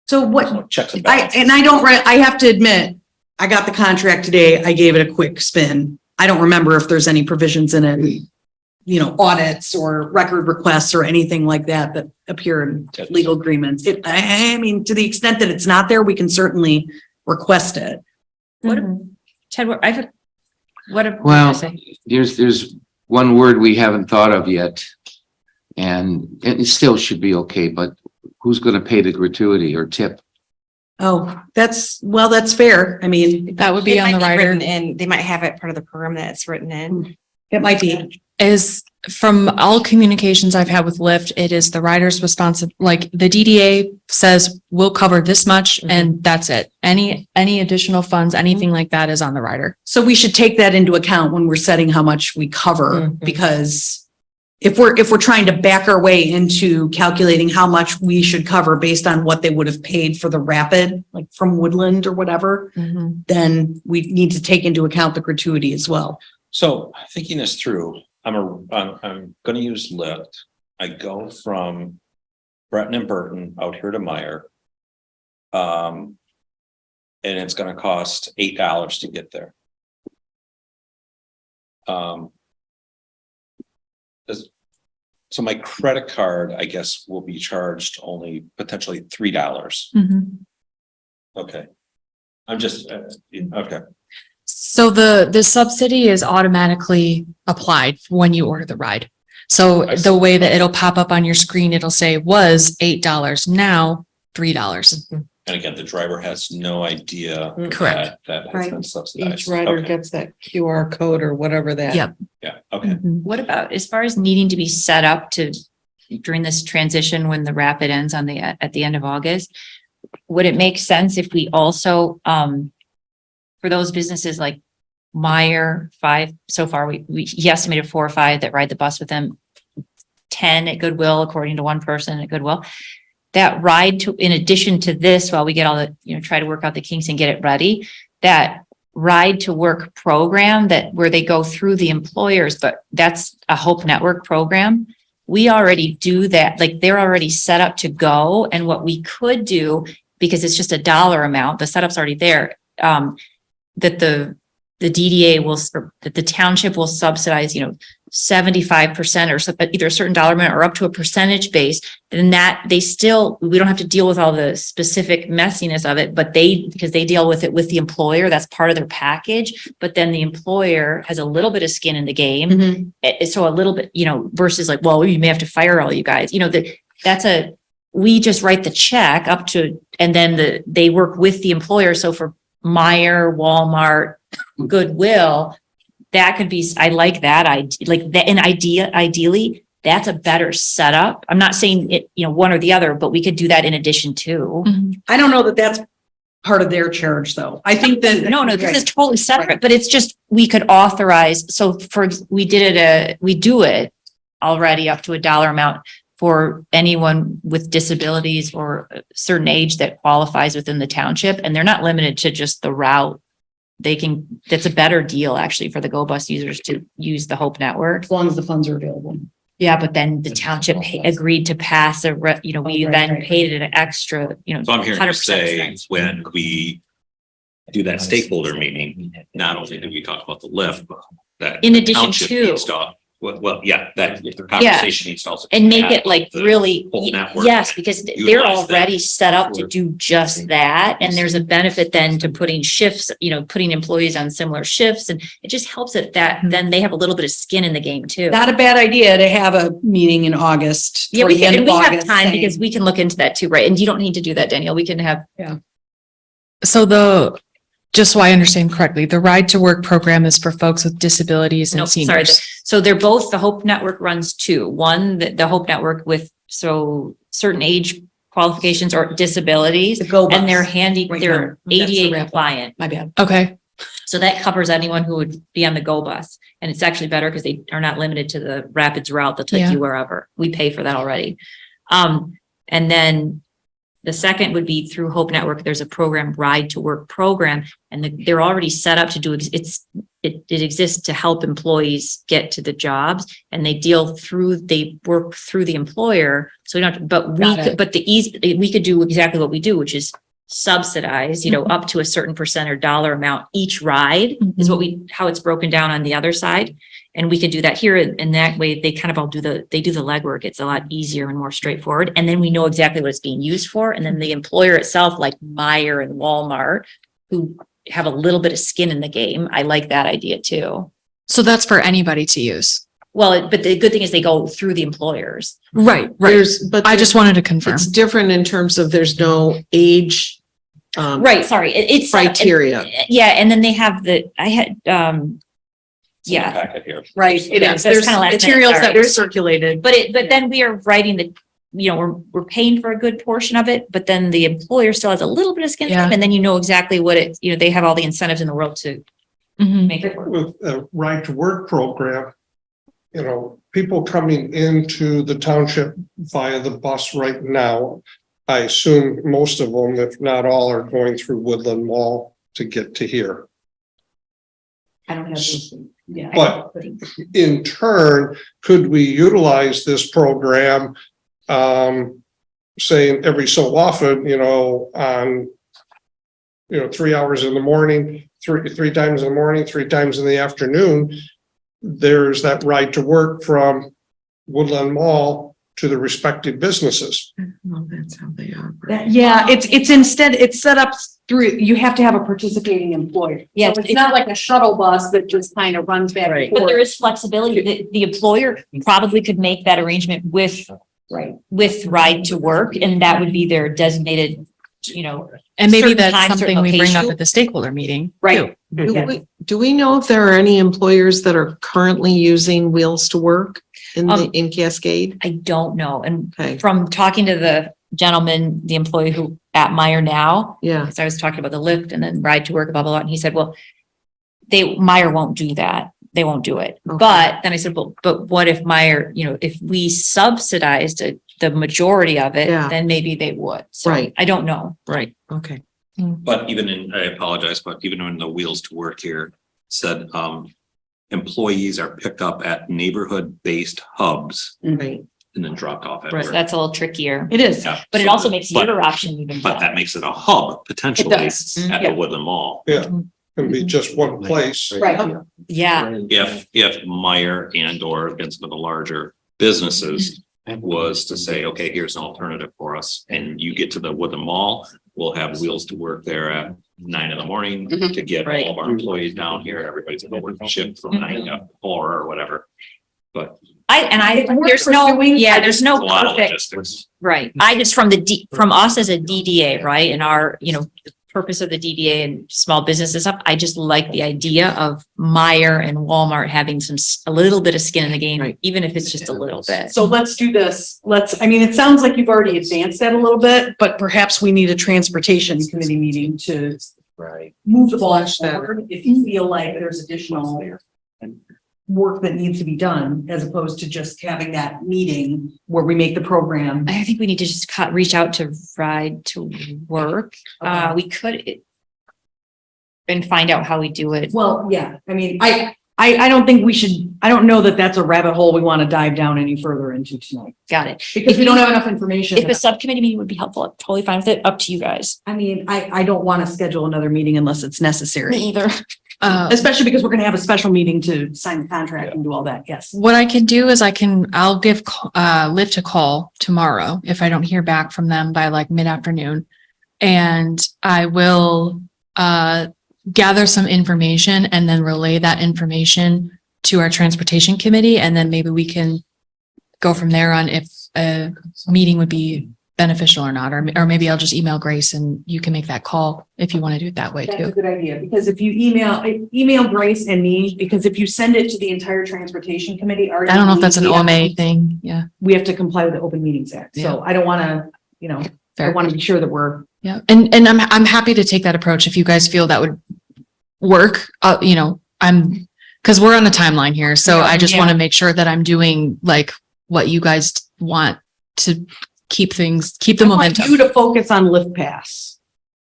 So what, Checks and I balances. have to admit, I got the contract today. I gave it a quick spin. I don't remember if there's any provisions in it, audits or record requests or anything like that appear in legal agreements. I mean, to the extent that it's not there, we can certainly request it. What, Ted, what Well, did I say? there's one word we haven't thought of yet. And it still should be okay, but who's going to pay the gratuity or tip? Oh, that's fair. I mean, That would be It on the might be rider. written in, they might have it part of the program that it's written in. it might be. Is from all communications I've had with Lyft, it is the rider's like the DDA says, we'll cover this much and that's it. Any additional funds, anything like that is on the rider. So we should take that into account when we're setting how much we cover, because if we're trying to back our way into calculating how much we should cover based on what they would have paid for the rapid, like from Woodland or whatever, then we need to take into account the gratuity as well. So thinking this through, I'm gonna use Lyft. I go from Breton and Burton out here to Meyer. And it's gonna cost $8 to get there. So my credit card, I guess, will be charged only potentially $3. Okay. I'm just, okay. So the subsidy is automatically applied when you order the ride. So I see. the way that it'll pop up on your screen, it'll say was $8, now $3. And again, the driver has no idea. Correct. That has Right. been subsidized. Each rider Okay. gets that QR code or whatever that. Yep. Yeah, okay. What about as far as needing to be set up to during this transition when the rapid ends at the end of August? Would it make sense if we also, for those businesses like Meyer, 5, so far, he estimated 4 or 5 that ride the bus with them, 10 at Goodwill, according to one person at Goodwill. That ride to, in addition to this, while we get all the, try to work out the kinks and get it ready, that ride to work program where they go through the employers, but that's a Hope Network program. We already do that. Like they're already set up to go. And what we could do, because it's just a dollar amount, the setup's already there, that the DDA will, or that the township will subsidize, 75% or either a certain dollar amount or up to a percentage base, then that we don't have to deal with all the specific messiness of it, but because they deal with it with the employer, that's part of their package. But then the employer has a little bit of skin in the game. So a little bit, versus like, well, you may have to fire all you guys, we just write the check up to, and then they work with the employer. So for Meyer, Walmart, Goodwill, that could be, I like that. Ideally, that's a better setup. I'm not saying it, one or the other, but we could do that in addition to. I don't know that that's part of their charge, though. I think that. No, this is totally separate, but it's just, we could authorize, so we do it already up to a dollar amount for anyone with disabilities or a certain age that qualifies within the township, and they're not limited to just the route that's a better deal actually for the Go Bus users to use the Hope Network. As long as the funds are available. Yeah, but then the township agreed to pass we Right, then right. paid it an extra, So I'm hearing you 100% say cents. when we do that stakeholder meeting, not only do we talk about the lift, but that. In the addition township to- needs to- Well, yeah, that the conversation needs to also. And make it have like the really, whole network yes, and because they're utilize that. already set up to do just that. And there's a benefit then to putting shifts, putting employees on similar shifts. And it just helps it that then they have a little bit of skin in the game too. Not a bad idea to have a meeting in August. Yeah, toward we the can, end and we of have August, time saying- because we can look into that too, right? And you don't need to do that, Danielle. We can have, So just so I understand correctly, the Ride to Work program is for folks with disabilities no, and sorry. seniors. So they're both, the Hope Network runs two. One, the Hope Network with, so certain age qualifications or disabilities. The Go Bus. And they're Right they're now. That's the ADA wrap. compliant. My bad. Okay, So that covers anyone who would be on the Go Bus. And it's actually better because they are not limited to the Rapids route. They'll take Yeah. you wherever. We pay for that already. And then the second would be through Hope Network. There's a program, Ride to Work program, and they're already set up to do, it exists to help employees get to the jobs, and they work through the employer. So we don't, but we could do exactly what we do, which is subsidize, up to a certain percent or dollar amount each ride is how it's broken down on the other side. And we could do that here. And that way they kind of all do the legwork. It's a lot easier and more straightforward. And then we know exactly what it's being used for. And then the employer itself, like Meijer and Walmart, who have a little bit of skin in the game. I like that idea too. so that's for anybody to use. Well, but the good thing is they go through the employers. Right, But I just wanted to confirm. it's different in terms of there's no age. Right, sorry. It's Criteria. Yeah, and then they have yeah. Packet here. Right, it Yeah, is. that's There's kinda last minute, materials that sorry. are circulated. But then we are writing we're paying for a good portion of it, but then the employer still has a little bit of skin in the Yeah. game, and then exactly what they have all the incentives in the world to Mhm. make it work. With a Right to Work program, people coming into the township via the bus right now, I assume most of them, if not all, are going through Woodland Mall to get to here. I don't have. Yeah. But in turn, could we utilize this program, saying every so often, on 3 hours in the morning, three times in the morning, 3 times in the afternoon, there's that Ride to Work from Woodland Mall to the respective businesses. Well, that's how they operate. Yeah, it's set up through, you have to have a participating employer. Yeah, So it's not like a shuttle bus that just kind of runs back and Right. But there forth. is flexibility. The employer probably could make that arrangement with Ride to Work, and that would be their designated, And maybe certain that's times, something certain we bring up location. at the stakeholder meeting. Right. too. Do we know if there are any employers that are currently using Wheels to Work in Cascade? I don't know. And Okay, from talking to the gentleman, the employee who at Meijer now, yeah, because I was talking about the lift and then Ride to Work, blah, blah, blah. And he said, well, Meijer won't do that. They won't do it. Okay. But then I said, well, but what if Meijer, if we subsidized the majority of it, Yeah. then maybe they would. So Right. I don't know. right, okay. But I apologize, but even in the Wheels to Work here said, employees are picked up at neighborhood-based hubs Right. and then dropped off Right. at So work. that's a little trickier, It is. Yeah. but it So also the- makes but- your option even But better. that makes it a hub potentially does. at Yeah. the Woodland Mall. Yeah, and be just one place. Right. Yeah. If Meyer and or again some of the larger businesses was to say, okay, here's an alternative for us, and you get to the Woodland Mall, we'll have Wheels to Work there at 9 a.m. to get all of our employees down here. Everybody's gonna work shift from 9 to 4 or whatever. But There's no, there's no a lot of perfect, logistics. right. I just from us as a DDA, right? And our, the purpose of the DDA and small businesses stuff, I just like the idea of Meijer and Walmart having a little bit of skin in the game, Right. even if it's just a little bit. So let's do this. It sounds like you've already advanced that a little bit, but perhaps we need a transportation committee meeting to move the ball forward if you feel like there's additional work that needs to be done, as opposed to just having that meeting where we make the program. I think we need to just reach out to Ride to Work. We could, and find out how we do it. Well, yeah, I mean, I don't think we should, I don't know that that's a rabbit hole we want to dive down any further into tonight. Got it. Because we don't have enough information. If a subcommittee meeting would be helpful, I'm totally fine with it. Up to you guys. I mean, I don't want to schedule another meeting unless it's necessary, either. especially because we're going to have a special meeting to sign the contract and do all that. Yes. What I can do is I'll give Lyft a call tomorrow if I don't hear back from them by like mid-afternoon. And I will gather some information and then relay that information to our transportation committee. And then maybe we can go from there on if a meeting would be beneficial or not, or maybe I'll just email Grace and you can make that call if you want to do it that way That's a too. good idea, because if you email Grace and me, because if you send it to the entire transportation committee. I don't know if that's an OMA thing. Yeah. We have to comply with the Open Meetings Act. So I don't want to, I Fair. want to be sure that we're. Yeah. And I'm happy to take that approach if you guys feel that would work. Because we're on a timeline here. So I just want to make sure that I'm doing like what you guys want to keep the I want momentum. you to focus on Lift Pass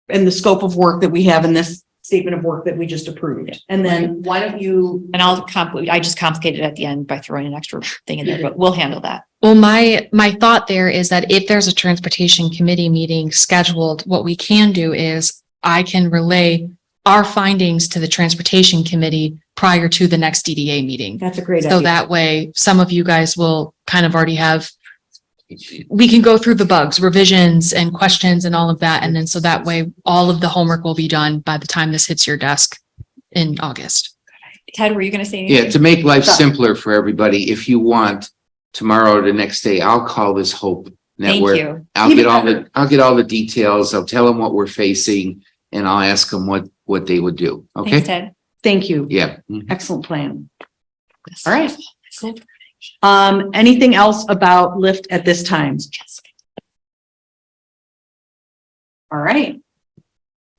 and the scope of work that we have in this statement of work that we just approved. And then why don't you? And I just complicated it at the end by throwing an extra thing in there, but we'll handle that. Well, my thought there is that if there's a transportation committee meeting scheduled, what we can do is I can relay our findings to the transportation committee prior to the next DDA meeting. That's a great So idea. that way, some of you guys will kind of already have, we can go through the bugs, revisions and questions and all of that. And then so that way, all of the homework will be done by the time this hits your desk in August. Ted, were you going to say anything? Yeah, to make life simpler for everybody, if you want, tomorrow or the next day, I'll call this Hope Thank Network. you. I'll get all the details. I'll tell them what we're facing and I'll ask them what they would do. Thanks, Okay? Ted. Thank you. Yeah. Excellent plan. All right. Anything else about Lyft at this time? All right.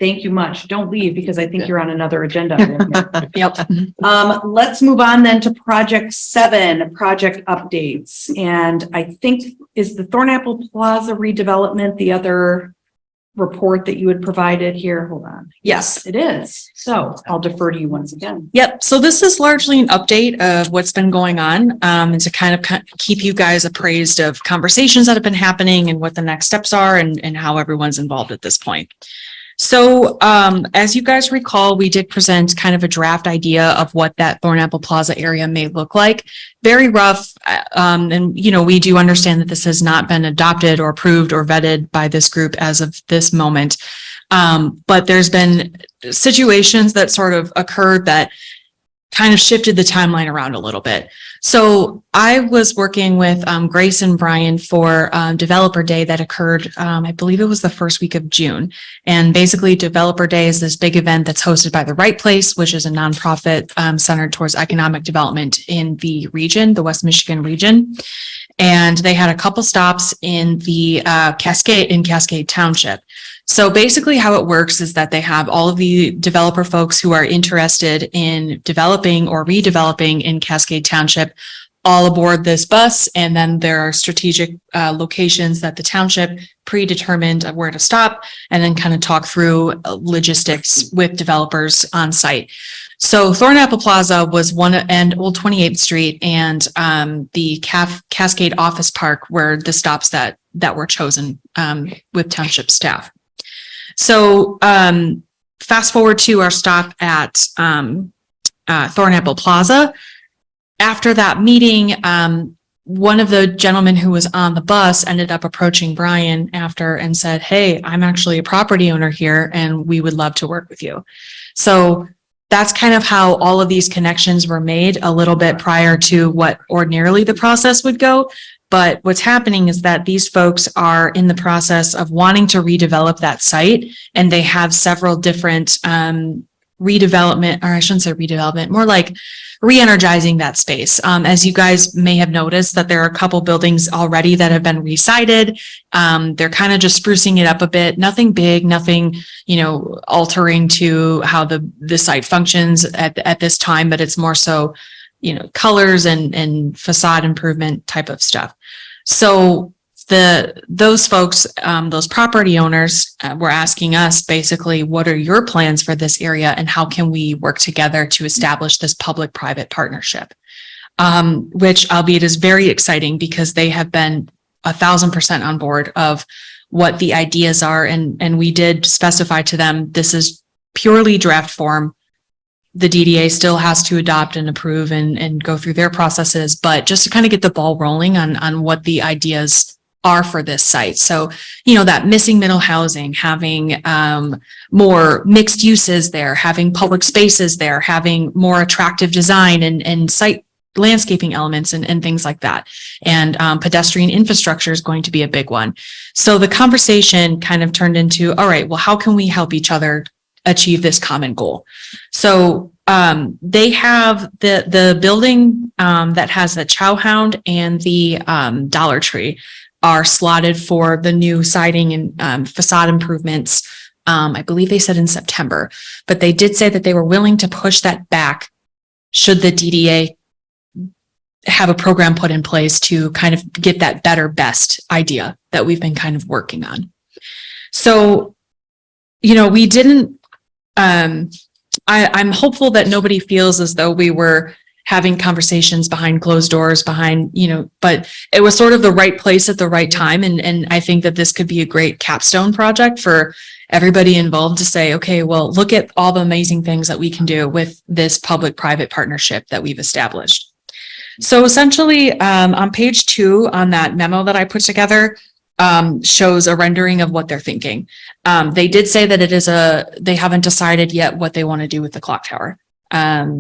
Thank you much. Don't leave because I think you're on another agenda. Yep. Let's move on then to project 7, project updates. And I think is the Thornapple Plaza redevelopment the other report that you had provided here? Hold on. Yes, it is. So I'll defer to you once again. Yep. So this is largely an update of what's been going on, and to kind of keep you guys appraised of conversations that have been happening and what the next steps are and how everyone's involved at this point. So, as you guys recall, we did present kind of a draft idea of what that Thornapple Plaza area may look like. Very rough. And, we do understand that this has not been adopted or approved or vetted by this group as of this moment. But there's been situations that sort of occurred that kind of shifted the timeline around a little bit. So I was working with Grace and Brian for Developer Day that occurred, I believe it was the first week of June. And basically Developer Day is this big event that's hosted by The Right Place, which is a nonprofit centered towards economic development in the region, the West Michigan region. And they had a couple stops in the Cascade Township. So basically how it works is that they have all of the developer folks who are interested in developing or redeveloping in Cascade Township all aboard this bus. And then there are strategic locations that the township predetermined of where to stop and then kind of talk through logistics with developers on site. So Thornapple Plaza was one and Old 28th Street and the Cascade Office Park were the stops that were chosen with township staff. So fast forward to our stop at Thornapple Plaza. After that meeting, one of the gentlemen who was on the bus ended up approaching Brian after and said, "Hey, I'm actually a property owner here and we would love to work with you." So that's kind of how all of these connections were made a little bit prior to what ordinarily the process would go. But what's happening is that these folks are in the process of wanting to redevelop that site, and they have several different redevelopment, or I shouldn't say redevelopment, more like re-energizing that space. As you guys may have noticed that there are a couple buildings already that have been re-sided. They're kind of just sprucing it up a bit. Nothing big, nothing, altering to how the site functions at this time, but it's more so colors and facade improvement type of stuff. So those folks, those property owners were asking us basically, what are your plans for this area and how can we work together to establish this public-private partnership? Which albeit is very exciting because they have been 1,000% on board of what the ideas are. And we did specify to them, this is purely draft form. The DDA still has to adopt and approve and go through their processes, but just to kind of get the ball rolling on what the ideas are for this site. So, you know, that missing middle housing, having more mixed uses there, having public spaces there, having more attractive design and site landscaping elements and things like that. And pedestrian infrastructure is going to be a big one. So the conversation kind of turned into, all right, well, how can we help each other achieve this common goal? So they have the building that has the Chow Hound and the Dollar Tree are slotted for the new siding and facade improvements. I believe they said in September, but they did say that they were willing to push that back should the DDA have a program put in place to kind of get that better, best idea that we've been kind of working on. So, you know, we didn't, I'm hopeful that nobody feels as though we were having conversations behind closed doors but it was sort of the right place at the right time. And I think that this could be a great capstone project for everybody involved to say, okay, well, look at all the amazing things that we can do with this public-private partnership that we've established. So essentially, on page 2 on that memo that I put together, shows a rendering of what they're thinking. They did say that they haven't decided yet what they want to do with the clock tower.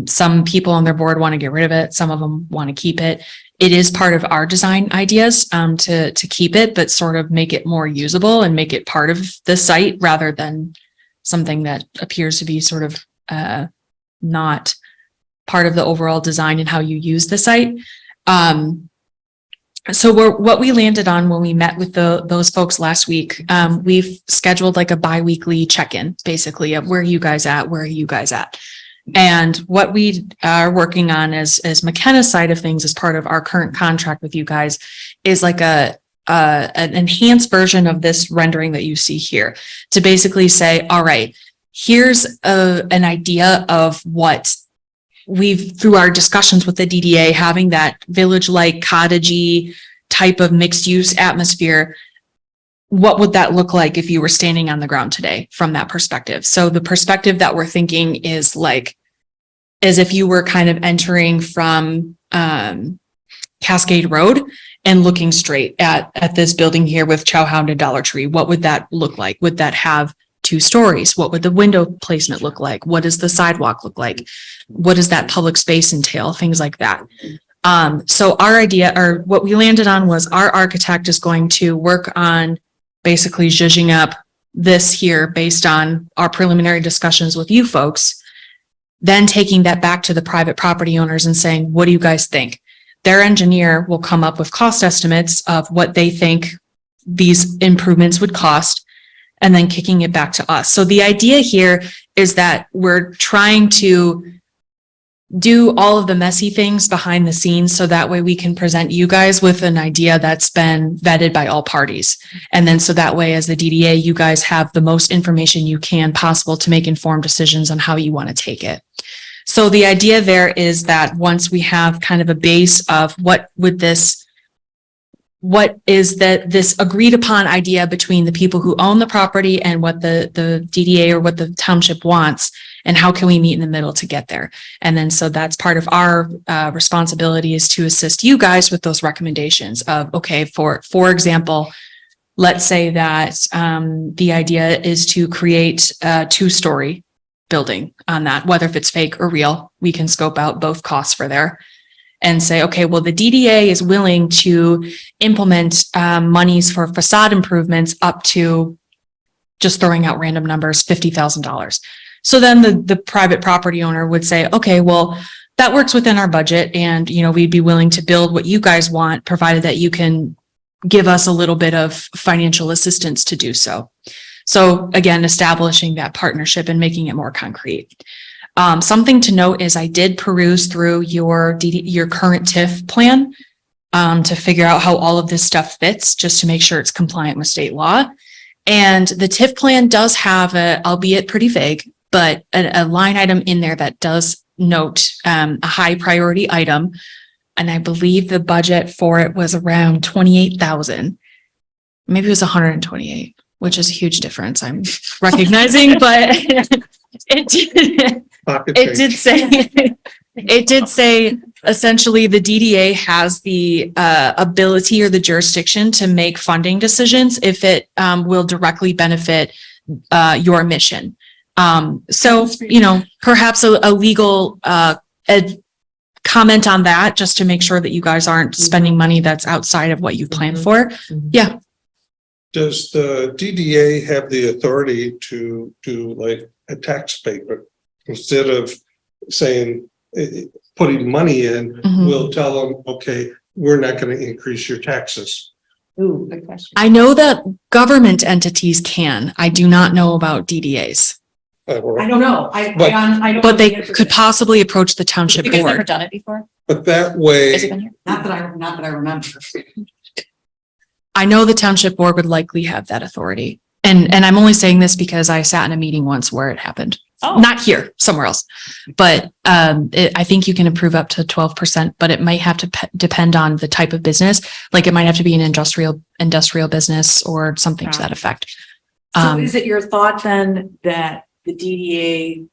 Some people on their board want to get rid of it. Some of them want to keep it. It is part of our design ideas, to keep it, but sort of make it more usable and make it part of the site rather than something that appears to be sort of, not part of the overall design and how you use the site. So what we landed on when we met with those folks last week, we've scheduled like a bi-weekly check-in, basically, of where are you guys at? Where are you guys at? And what we are working on as McKenna's side of things as part of our current contract with you guys is like an enhanced version of this rendering that you see here to basically say, all right, here's an idea of what we've, through our discussions with the DDA, having that village-like cottagey type of mixed use atmosphere. What would that look like if you were standing on the ground today from that perspective? So the perspective that we're thinking is like, as if you were kind of entering from Cascade Road and looking straight at this building here with Chow Hound and Dollar Tree. What would that look like? Would that have 2 stories? What would the window placement look like? What does the sidewalk look like? What does that public space entail? Things like that. So our idea, or what we landed on, was our architect is going to work on basically zhuzhing up this here based on our preliminary discussions with you folks, then taking that back to the private property owners and saying, what do you guys think? Their engineer will come up with cost estimates of what they think these improvements would cost, and then kicking it back to us. So the idea here is that we're trying to do all of the messy things behind the scenes so that way we can present you guys with an idea that's been vetted by all parties. And then so that way, as the DDA, you guys have the most information you can possible to make informed decisions on how you want to take it. So the idea there is that once we have kind of a base of what is this agreed upon idea between the people who own the property and what the DDA or what the township wants, and how can we meet in the middle to get there? And then so that's part of our responsibility, is to assist you guys with those recommendations of, okay, for example, let's say that the idea is to create a 2-story building on that, whether if it's fake or real, we can scope out both costs for there and say, okay, well, the DDA is willing to implement monies for facade improvements up to, just throwing out random numbers, $50,000. So then the private property owner would say, okay, well, that works within our budget, and we'd be willing to build what you guys want, provided that you can give us a little bit of financial assistance to do so. So again, establishing that partnership and making it more concrete. Something to note is I did peruse through your current TIF plan. to figure out how all of this stuff fits, just to make sure it's compliant with state law. And the TIF plan does have albeit pretty vague, but a line item in there that does note a high priority item. And I believe the budget for it was around 28,000. Maybe it was 128, which is a huge difference. I'm recognizing, but it did say essentially the DDA has the ability or the jurisdiction to make funding decisions if it will directly benefit your mission. So, perhaps a legal comment on that, just to make sure that you guys aren't spending money that's outside of what you planned for. Yeah. Does the DDA have the authority to do like a tax payment instead of saying, putting money in, we'll tell them, okay, we're not going to increase your taxes. Ooh, good question. I know that government entities can. I do not know about DDAs, I don't know. I don't. but know they the answer to could that. possibly approach the township You guys never board. done it before? But that way, Has it been here? Not that I remember. I know the township board would likely have that authority. And I'm only saying this because I sat in a meeting once where it happened. Oh. Not here, somewhere else. But I think you can approve up to 12%, but it might have to depend on the type of business. Like it might have to be an industrial business or something to that effect. So is it your thought then that the DDA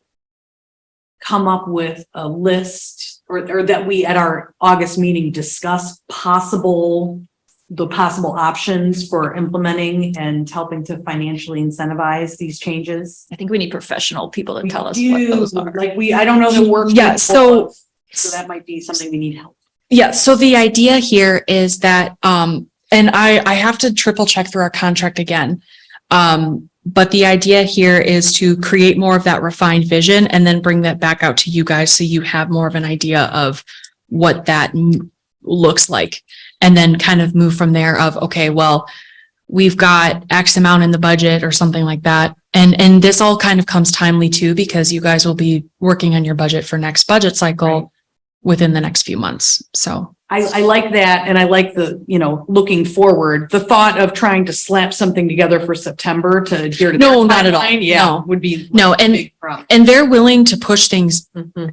come up with a list or that we at our August meeting discuss the possible options for implementing and helping to financially incentivize these changes? I think we need professional people to We tell us do, what those are. like I don't know the work. Yeah, so that might be something we need help. yeah, so the idea here is that, and I have to triple check through our contract again. But the idea here is to create more of that refined vision and then bring that back out to you guys so you have more of an idea of what that looks like. And then kind of move from there of, okay, well, we've got X amount in the budget or something like that. And this all kind of comes timely too, because you guys will be working on your budget for next budget cycle within the next few months. So I like that. And I like the, looking forward, the thought of trying to slap something together for September to adhere to. No, their not at all. timeline, yeah, No. would be. No, a big problem. and they're willing to push things.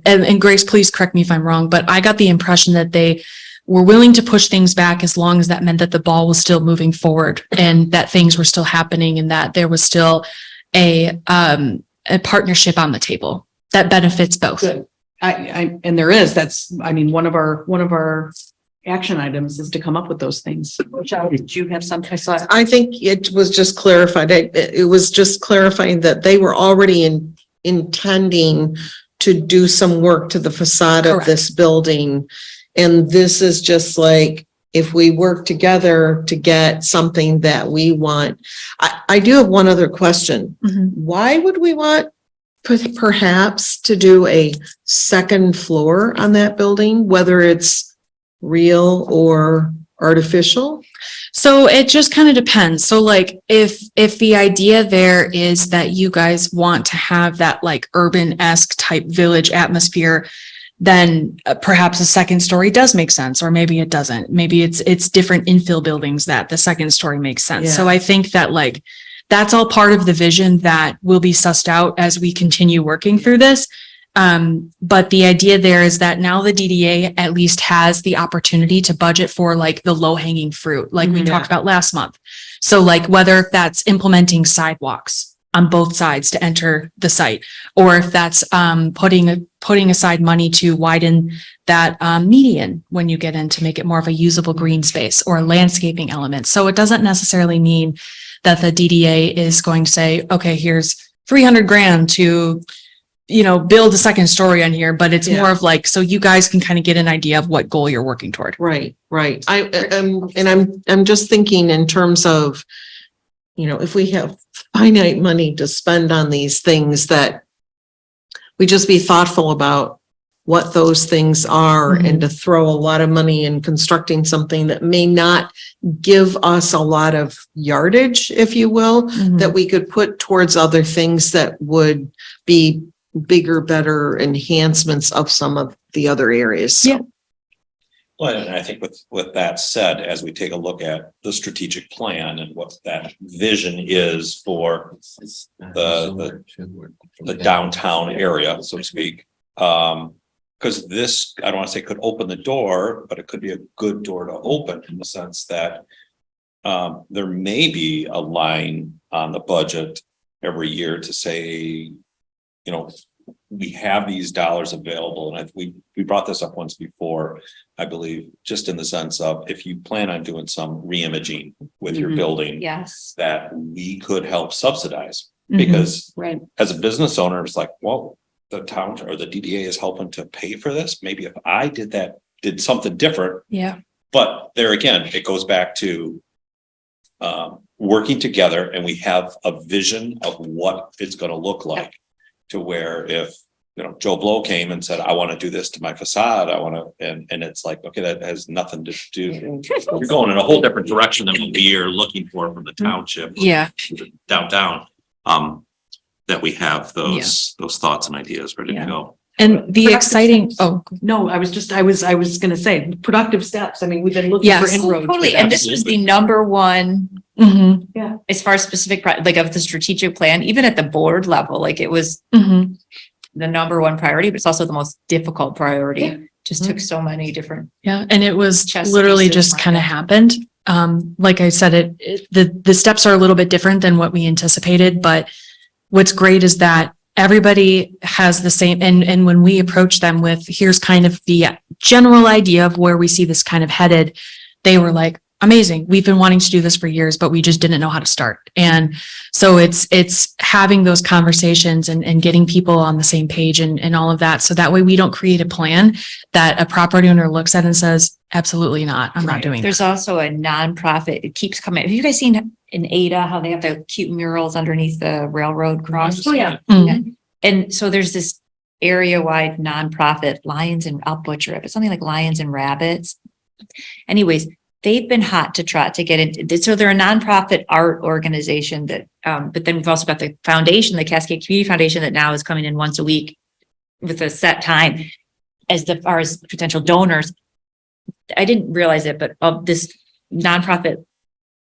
And Grace, please correct me if I'm wrong, but I got the impression that they were willing to push things back as long as that meant that the ball was still moving forward and that things were still happening and that there was still a partnership on the table that benefits both. Good. And there is, one of our action items is to come up with those things. Michelle, did you have something? I saw. I think it was just clarified. It was just clarifying that they were already intending to do some work to the facade of this building. And this is just like, if we work together to get something that we want. I do have one other question. Why would we want perhaps to do a second floor on that building, whether it's real or artificial? So it just kind of depends. So like if the idea there is that you guys want to have that like urban-esque type village atmosphere, then perhaps a second story does make sense, or maybe it doesn't. Maybe it's different infill buildings that the second story makes sense. Yeah. So I think that like that's all part of the vision that will be sussed out as we continue working through this. But the idea there is that now the DDA at least has the opportunity to budget for like the low hanging fruit, like we talked about last month. So like whether that's implementing sidewalks on both sides to enter the site, or if that's putting aside money to widen that median when you get in to make it more of a usable green space or landscaping elements. So it doesn't necessarily mean that the DDA is going to say, okay, here's 300 grand to, build a second story on here, but it's more of like, so you guys can kind of get an idea of what goal you're working toward. Right. I'm just thinking in terms of, if we have finite money to spend on these things, that we just be thoughtful about what those things are and to throw a lot of money in constructing something that may not give us a lot of yardage, if you will, that we could put towards other things that would be bigger, better enhancements of some of the other areas. Yeah. Well, and I think with that said, as we take a look at the strategic plan and what that vision is for the downtown area, so to speak. Because this, I don't want to say could open the door, but it could be a good door to open in the sense that there may be a line on the budget every year to say, we have these dollars available. And we brought this up once before, I believe, just in the sense of if you plan on doing some reimaging with your building, Yes. that we could help subsidize. Mhm. Because Right. as a business owner, it's like, well, the town or the DDA is helping to pay for this. Maybe if I did something different, Yeah. but there again, it goes back to working together, and we have a vision of what it's going to look like. To where if, Joe Blow came and said, I want to do this to my facade, I want to, and it's like, okay, that has nothing to do. You're going in a whole different direction than what we are looking for from the township. Yeah. Downtown, that we have those thoughts and ideas ready to go. And the Productive exciting, steps. oh, No, I was gonna say productive steps. I mean, we've been looking for Yes. inroads. Totally. And this was the number one, mhm, as far as specific, like of the strategic plan, even at the board level, like it was mhm. the number one priority, but it's also the most difficult priority. Yeah. Just took so many different. Yeah, and it was Chess literally pieces just like kind of that. happened. Like I said, the steps are a little bit different than what we anticipated, but what's great is that everybody has the same, and when we approach them with, here's kind of the general idea of where we see this kind of headed, they were like, amazing. We've been wanting to do this for years, but we just didn't know how to start. And so it's having those conversations and getting people on the same page and all of that. So that way we don't create a plan that a property owner looks at and says, absolutely not. I'm not doing that. There's also a nonprofit. It keeps coming. Have you guys seen in Ada, how they have the cute murals underneath the railroad cross? Oh, yeah. Mm. And so there's this area-wide nonprofit, Lions and, I'll butcher it, but something like Lions and Rabbits. Anyways, they've been hot to trot to get into, so they're a nonprofit art organization that, but then we've also got the foundation, the Cascade Community Foundation, that now is coming in once a week with a set time as far as potential donors. I didn't realize it, but this nonprofit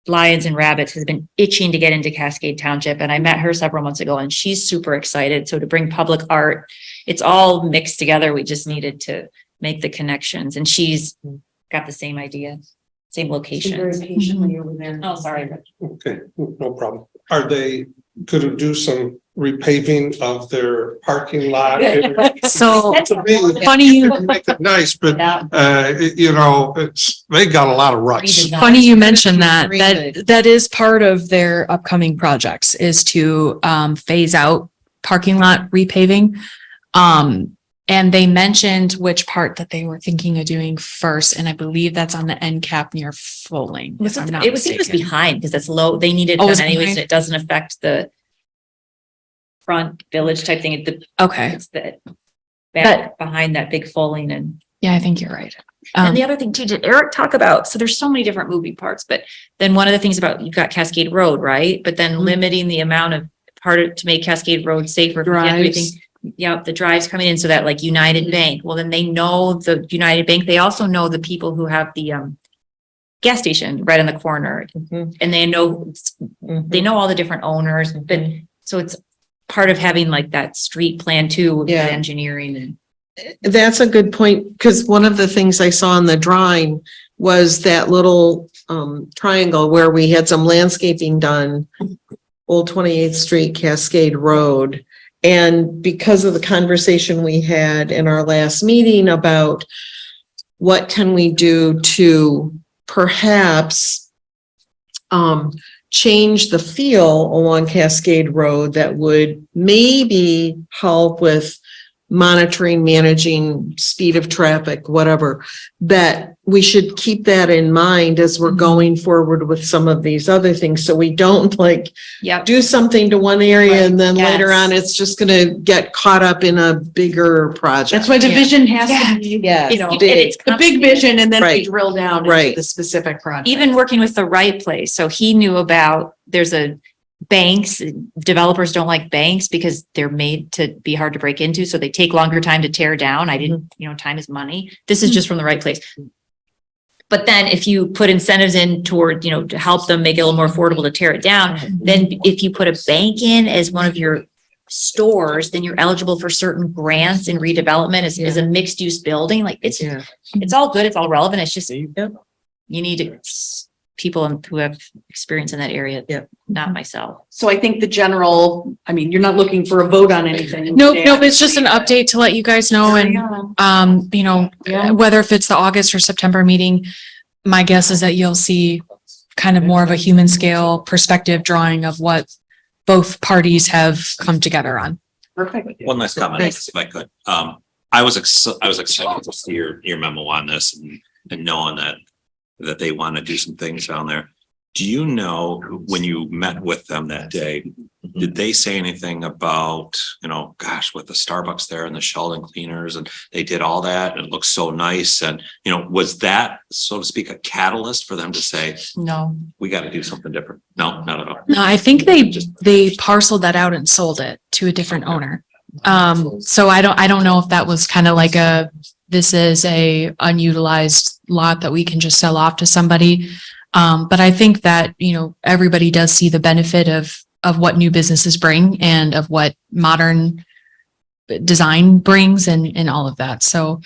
Lions and Rabbits has been itching to get into Cascade Township. And I met her several months ago and she's super excited. So to bring public art, it's all mixed together. We just needed to make the connections, and she's got the same idea, same location. Very patiently over there. Oh, sorry. Okay, no problem. Are they gonna do some repaving of their parking lot? So To me, funny you, make it nice, but Yeah. they got a lot of ruts. Redesign. funny you mentioned that, Really? that is part of their upcoming projects is to phase out parking lot repaving. And they mentioned which part that they were thinking of doing first, and I believe that's on the end cap near Fulling. Was if I'm it, not it was, it was mistaken. behind because it's low. They needed Oh, it was done it anyways, behind? and it doesn't affect the front village type thing. Okay, It's the back behind that big Fulling and. yeah, I think you're right. And the other thing too, did Eric talk about, so there's so many different moving parts, but then one of the things about, you've got Cascade Road, right? But then Mhm. limiting the amount of to make Cascade Road safer. for everything. Drives. Yeah, the drives coming in, so that like United Bank, well, then they know the United Bank, they also know the people who have the gas station right on the corner, Mhm. and they know all the different owners, but so it's part of having like that street plan too, with the Yeah. engineering and. That's a good point, because one of the things I saw in the drawing was that little triangle where we had some landscaping done, Old 28th Street, Cascade Road. And because of the conversation we had in our last meeting about what can we do to perhaps change the feel along Cascade Road that would maybe help with monitoring, managing speed of traffic, whatever, that we should keep that in mind as we're going forward with some of these other things. So we don't like Yeah. do something to one area and then later Yes. on, it's just gonna get caught up in a bigger project. That's why the vision has to be, Yes, you know, big. the big vision, and then we Right. drill down into Right. the specific project. Even working with the right place. So he knew about, there's a banks, developers don't like banks because they're made to be hard to break into. So they take longer time to tear down. I didn't, time is money. This is just from the right place. But then if you put incentives in toward, to help them make it a little more affordable to tear it down, then if you put a bank in as one of your stores, then you're eligible for certain grants and redevelopment as a mixed use building. Like it's all good. It's all relevant. It's just, you need people who have experience in that area. Yep. Not myself. So I think the general, I mean, you're not looking for a vote on anything. Nope, it's just an update to let you guys know and, whether if it's the August or September meeting, my guess is that you'll see kind of more of a human scale perspective drawing of what both parties have come together on. Perfect. One last comment, Thanks. if I could. I was excited to see your memo on this and knowing that they want to do some things down there. Do you know, when you met with them that day, did they say anything about, with the Starbucks there and the Sheldon cleaners, and they did all that and it looks so nice, and was that, so to speak, a catalyst for them to say, No. we got to do something different? No, not at all. No, I think they parceled that out and sold it to a different owner. So I don't know if that was kind of like this is a unutilized lot that we can just sell off to somebody. But I think that, everybody does see the benefit of what new businesses bring and of what modern design brings and all of that. So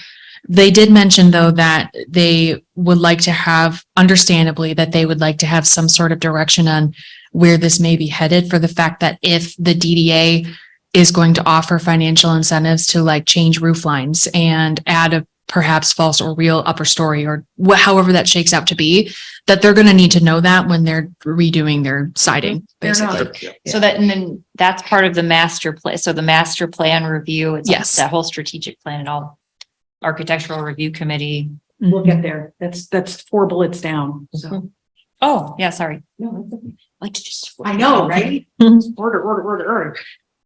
they did mention though that they would like to have, understandably, that they would like to have some sort of direction on where this may be headed, for the fact that if the DDA is going to offer financial incentives to like change roof lines and add a perhaps false or real upper story, or however that shakes out to be, that they're going to need to know that when they're redoing their siding, basically. So and then that's part of the master plan. So the master plan review, it's Yes. that whole strategic plan and all architectural review committee. We'll get there. That's 4 bullets down. So. Oh, yeah, sorry. No, that's okay. Like to just. I know, right? Order.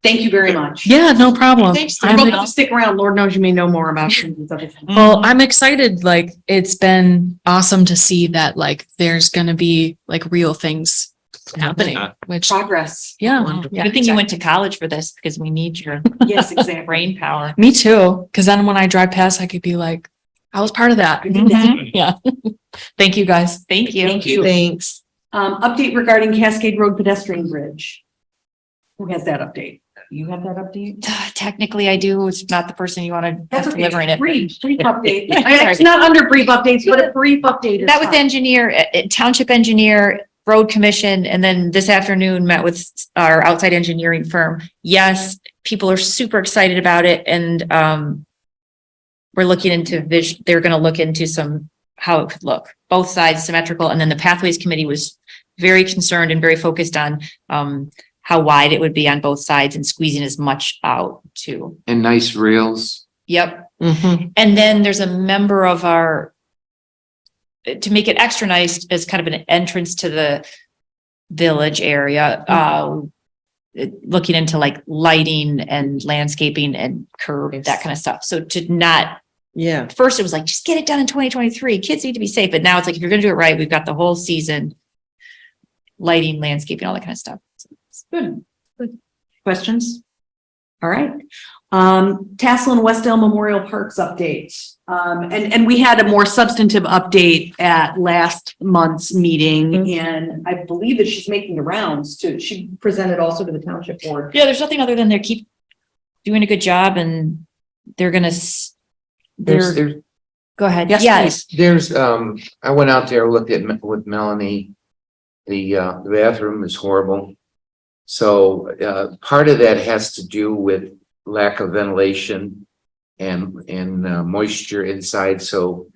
Thank you very much. Yeah, no problem. Thanks. You're welcome to stick around. Lord knows you may know more about these other things. Well, I'm excited. Like, it's been awesome to see that, like, there's gonna be like real things happening, which, Progress. yeah. Good thing you went to college for this, because we need your Yes, exactly. brain power. Me too. Cause then when I drive past, I could be like, I was part of that. Mhm. Yeah. Thank you, guys. Thank you. Thank you. Thanks. Update regarding Cascade Road pedestrian bridge. Who has that update? You have that update? Technically, I do. It's not the person you want to That's have okay. delivering it. Brief update. Yeah, I mean, it's sorry. not under brief updates, but a brief update is That with fine. engineer, township engineer, road commission, and then this afternoon met with our outside engineering firm. Yes, people are super excited about it, and we're looking into they're going to look into how it could look, both sides symmetrical, and then the pathways committee was very concerned and very focused on how wide it would be on both sides and squeezing as much out too. And nice rails. Yep. Mhm. And then there's a member of to make it extra nice as kind of an entrance to the village area, looking into like lighting and landscaping and curb, that kind of stuff. So to not, Yeah. first it was like, just get it done in 2023. Kids need to be safe. But now it's like, if you're going to do it right, we've got the whole season, lighting, landscaping, all that kind of stuff. Good. Questions? All right. Tassel and Westdale Memorial Parks update. And we had a more substantive update at last month's meeting, and I believe that she's making the rounds too. She presented also to the township board. Yeah, there's nothing other than they keep doing a good job, and they're going to, go ahead. Yes, Yes. There's, I went out there, looked at with Melanie. The bathroom is horrible. So, part of that has to do with lack of ventilation and moisture inside. So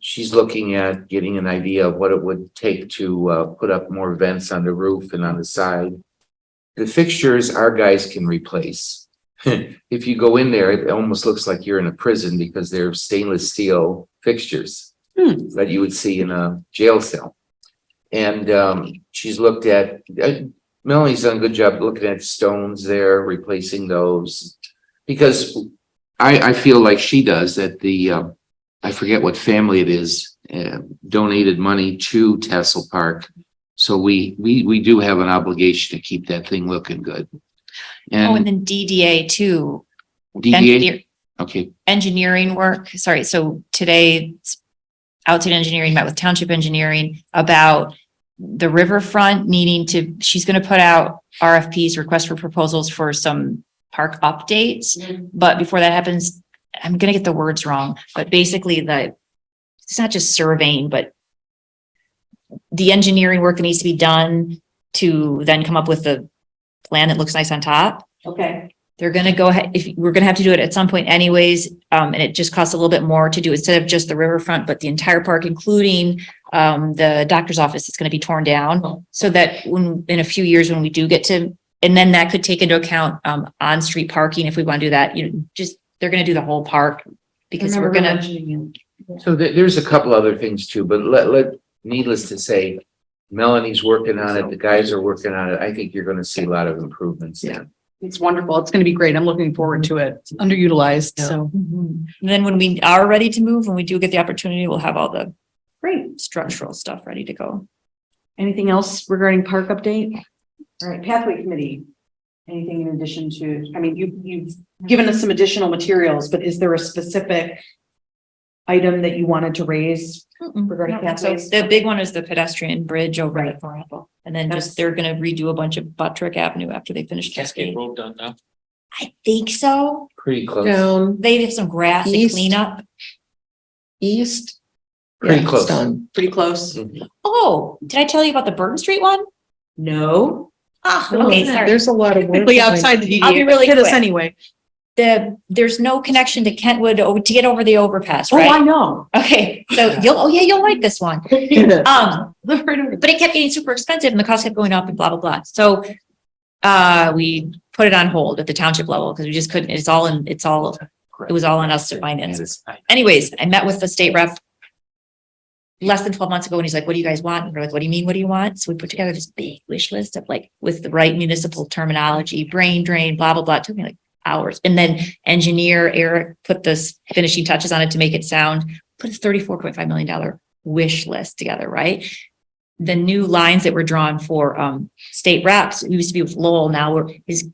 she's looking at getting an idea of what it would take to, put up more vents on the roof and on the side. The fixtures our guys can replace. If you go in there, it almost looks like you're in a prison because they're stainless steel fixtures that you would see in a jail cell. And she's looked at, Melanie's done a good job looking at stones there, replacing those. Because I feel like she does that I forget what family it is, donated money to Tassel Park. So we do have an obligation to keep that thing looking good. And then DDA too. DDA, okay, Engineering work. Sorry. So today outside engineering, met with township engineering about the riverfront needing to, she's gonna put out RFPs, requests for proposals for some park updates. But before that happens, I'm gonna get the words wrong, but basically it's not just surveying, but the engineering work that needs to be done to then come up with a plan that looks nice on top. Okay. They're gonna go ahead, we're gonna have to do it at some point anyways, and it just costs a little bit more to do instead of just the riverfront, but the entire park, including the doctor's office is gonna be torn down. So that when, in a few years, when we do get to, and then that could take into account on-street parking, if we want to do that, they're gonna do the whole park. Because we're gonna, So there's a couple other things too, but needless to say, Melanie's working on it, the guys are working on it. I think you're gonna see a lot of improvements there. It's wonderful. It's going to be great. I'm looking forward to it. It's underutilized, so. and then when we are ready to move, when we do get the opportunity, we'll have all the Great. structural stuff ready to go. Anything else regarding park update? All right, pathway committee. Anything in addition to, I mean, you've given us some additional materials, but is there a specific item that you wanted to raise regarding So pathways? the big one is the pedestrian bridge over at Thornapple. And then just, they're gonna redo a bunch of Buttrick Avenue after they finish Cascade Cascade. Road done now? I think so. Pretty close. Down They have some grass and East. cleanup. east. Pretty Yeah, it's close. done. Pretty close. Oh, did I tell you about the Burton Street one? No. Ah, okay, sorry. There's a lot of work. Technically behind- outside the I'll be DDA. really Hit us quick. anyway. There's no connection to Kentwood to get over the overpass, Oh, I right? know. Okay, so you'll like this one. But it kept getting super expensive and the cost kept going up and blah, blah, blah. So we put it on hold at the township level because we just couldn't, it was all on us to finance. Anyways, I met with the state rep less than 12 months ago and he's like, what do you guys want? And we're like, what do you mean? What do you want? So we put together this big wish list of like, with the right municipal terminology, brain drain, blah, blah, blah. It took me like hours. And then engineer Eric put this finishing touches on it to make it sound, put a $34.5 million wish list together, right? The new lines that were drawn for state reps, it used to be with Lowell, now it's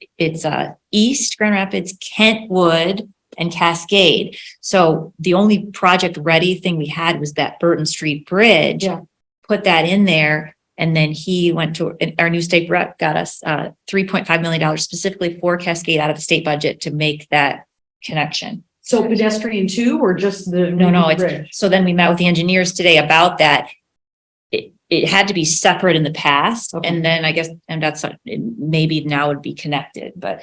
East, Grand Rapids, Kentwood, and Cascade. So the only project ready thing we had was that Burton Street Bridge. Yeah. Put that in there. And then he went to, our new state rep got us $3.5 million specifically for Cascade out of the state budget to make that connection. So pedestrian too, or just the? No, bridge? so then we met with the engineers today about that. It had to be separate in the past, Okay. and then I guess, and that's, maybe now would be connected, but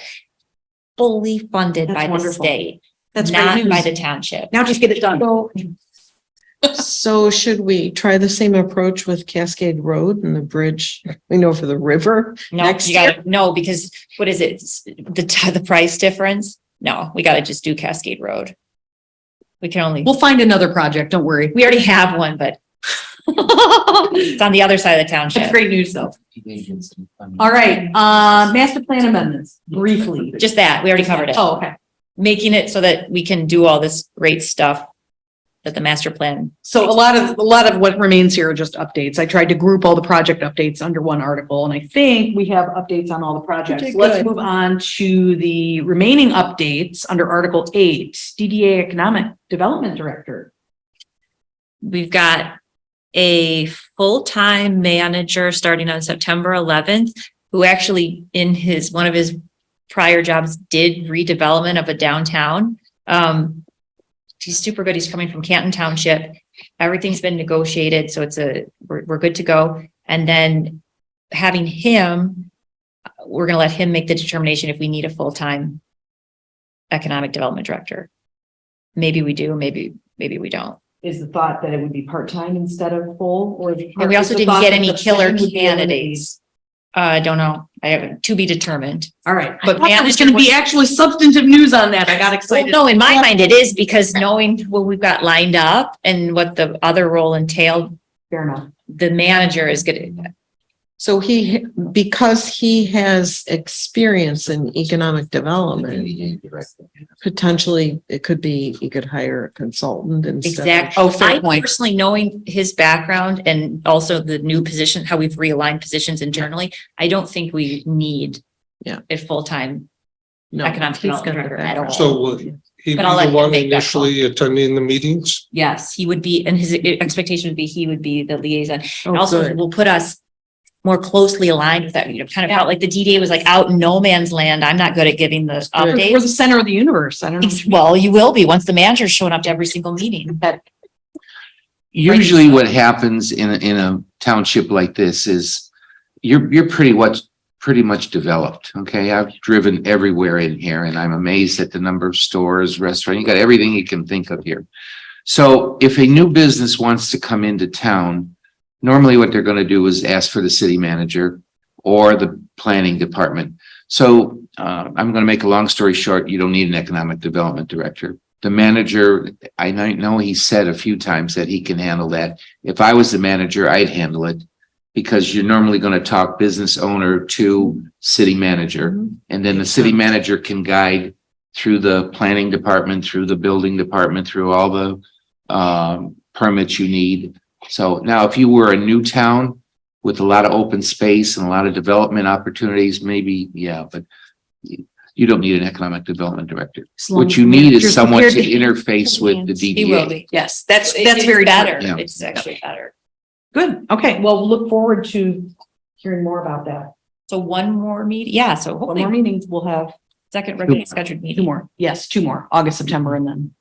fully funded That's by the wonderful. state, That's not great by news. the township. Now just get it done. So should we try the same approach with Cascade Road and the bridge, for the river? No, Next you gotta, no, because what is it? The price difference? No, we gotta just do Cascade Road. We can only, We'll find another project. Don't worry. we already have one, but it's on the other side of the That's township. great news though. All right, master plan amendments, briefly. Just that, we already covered it. Oh, okay. Making it so that we can do all this great stuff that the master plan. So a lot of what remains here are just updates. I tried to group all the project updates under one article, and I think we have updates on all the projects. Okay, Let's good. move on to the remaining updates under Article 8, DDA Economic Development Director. We've got a full-time manager starting on September 11th, who actually in one of his prior jobs did redevelopment of a downtown. He's super good. He's coming from Canton Township. Everything's been negotiated, so we're good to go. And then having him, we're gonna let him make the determination if we need a full-time economic development director. Maybe we do, maybe we don't. Is the thought that it would be part-time instead of full, or? And we also is the didn't thought get that any the killer second would be candidates. I don't know. I haven't, to be determined. All right, But but there's manager gonna be was- actually substantive news on that. I got Well, excited. no, in my mind it is, because knowing what we've got lined up and what the other role entailed, Fair enough. the manager is gonna, So because he has experience in economic development, potentially it could be, he could hire a consultant instead. exactly. Oh, fair I point. personally, knowing his background and also the new position, how we've realigned positions internally, I don't think we need Yeah. a full-time No, economic he's development got the director at all. background. So He'd be But I'll let the him one make that call. initially attending the meetings. Yes, he would be, and his expectation would be he would be the liaison. And Oh, also good. will put us more closely aligned with that. You know, kind of felt like the DDA was like out in no man's land. I'm not good at giving the good. We're the updates. center of the universe. I don't know. Well, you will be once the manager's showing up to every single meeting. But Usually what happens in a township like this is you're pretty much developed, okay? I've driven everywhere in here and I'm amazed at the number of stores, restaurants, you got everything you can think of here. So if a new business wants to come into town, normally what they're going to do is ask for the city manager or the planning department. So I'm going to make a long story short, you don't need an economic development director. The manager, I know he said a few times that he can handle that. If I was the manager, I'd handle it because you're normally going to talk business owner to city manager. And then the city manager can guide through the planning department, through the building department, through all the permits you need. So now if you were a new town with a lot of open space and a lot of development opportunities, maybe, yeah, but you don't need an economic development director. What you need is someone to interface with the he will DDA. be. Yes, that's It's very better. true. Yeah. It's actually better. Good. Okay. Well, we'll look forward to hearing more about that. So one more meeting. Yeah. So One hopefully more meetings we'll have. second regularly scheduled Two meeting. more. Yes, two more, August, September, and then.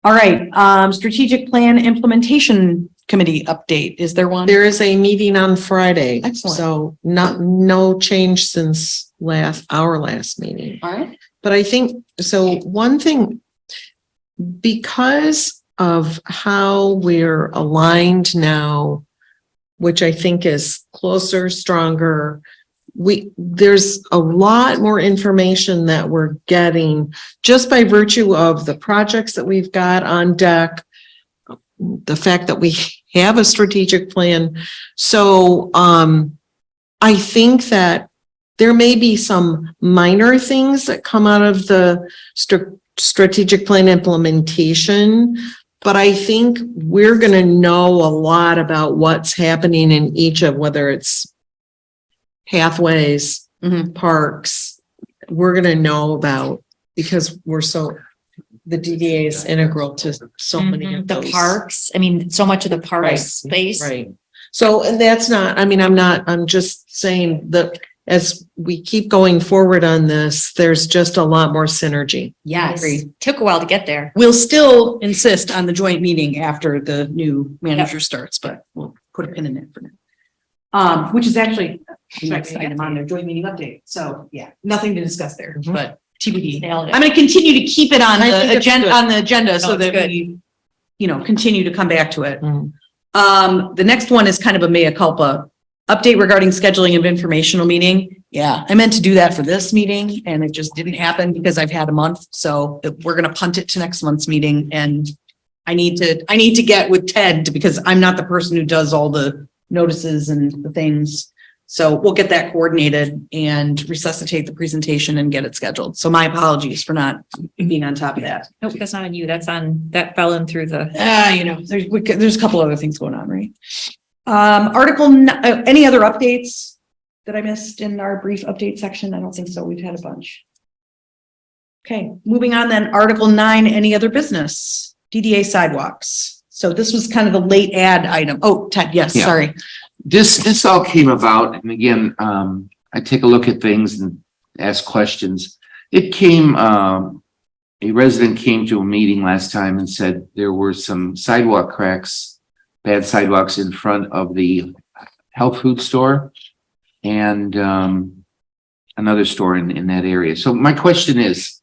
All right, strategic plan implementation committee update. Is there one? There is a meeting on Friday. Excellent. So no change since our last meeting. All right. But I think, so one thing, because of how we're aligned now, which I think is closer, stronger, there's a lot more information that we're getting just by virtue of the projects that we've got on deck, the fact that we have a strategic plan. So, I think that there may be some minor things that come out of the strategic plan implementation, but I think we're going to know a lot about what's happening in each of, whether it's pathways, parks, we're going to know about because the DDA is integral to so many of The those. parks. I mean, so much of the park Right. space. Right. So, and that's not, I mean, I'm just saying that as we keep going forward on this, there's just a lot more synergy. Yes. Agreed. Took a while to get there. We'll still insist on the joint meeting after the new manager starts, but we'll put a pin in it for now. Which is actually the next item on their joint meeting update. So yeah, nothing to discuss there, but TBD. Nailed it. I'm going to continue to keep it on I think the it's agenda, good. on the agenda so it's that good. we, continue to come back to it. Mhm. The next one is kind of a mea culpa. Update regarding scheduling of informational meeting. Yeah, I meant to do that for this meeting and it just didn't happen because I've had a month. So we're going to punt it to next month's meeting and I need to get with Ted because I'm not the person who does all the notices and the things. So we'll get that coordinated and resuscitate the presentation and get it scheduled. So my apologies for not being on top of that. Nope, that's not on you. That fell in through the. There's a couple other things going on, right? Any other updates that I missed in our brief update section? I don't think so. We've had a bunch. Okay, moving on then. Article 9, any other business? DDA sidewalks. So this was kind of the late ad item. Oh, Ted, yes, Yeah. sorry. This all came about, and again, I take a look at things and ask questions. It came, a resident came to a meeting last time and said there were some sidewalk cracks, bad sidewalks in front of the health food store and another store in that area. So my question is,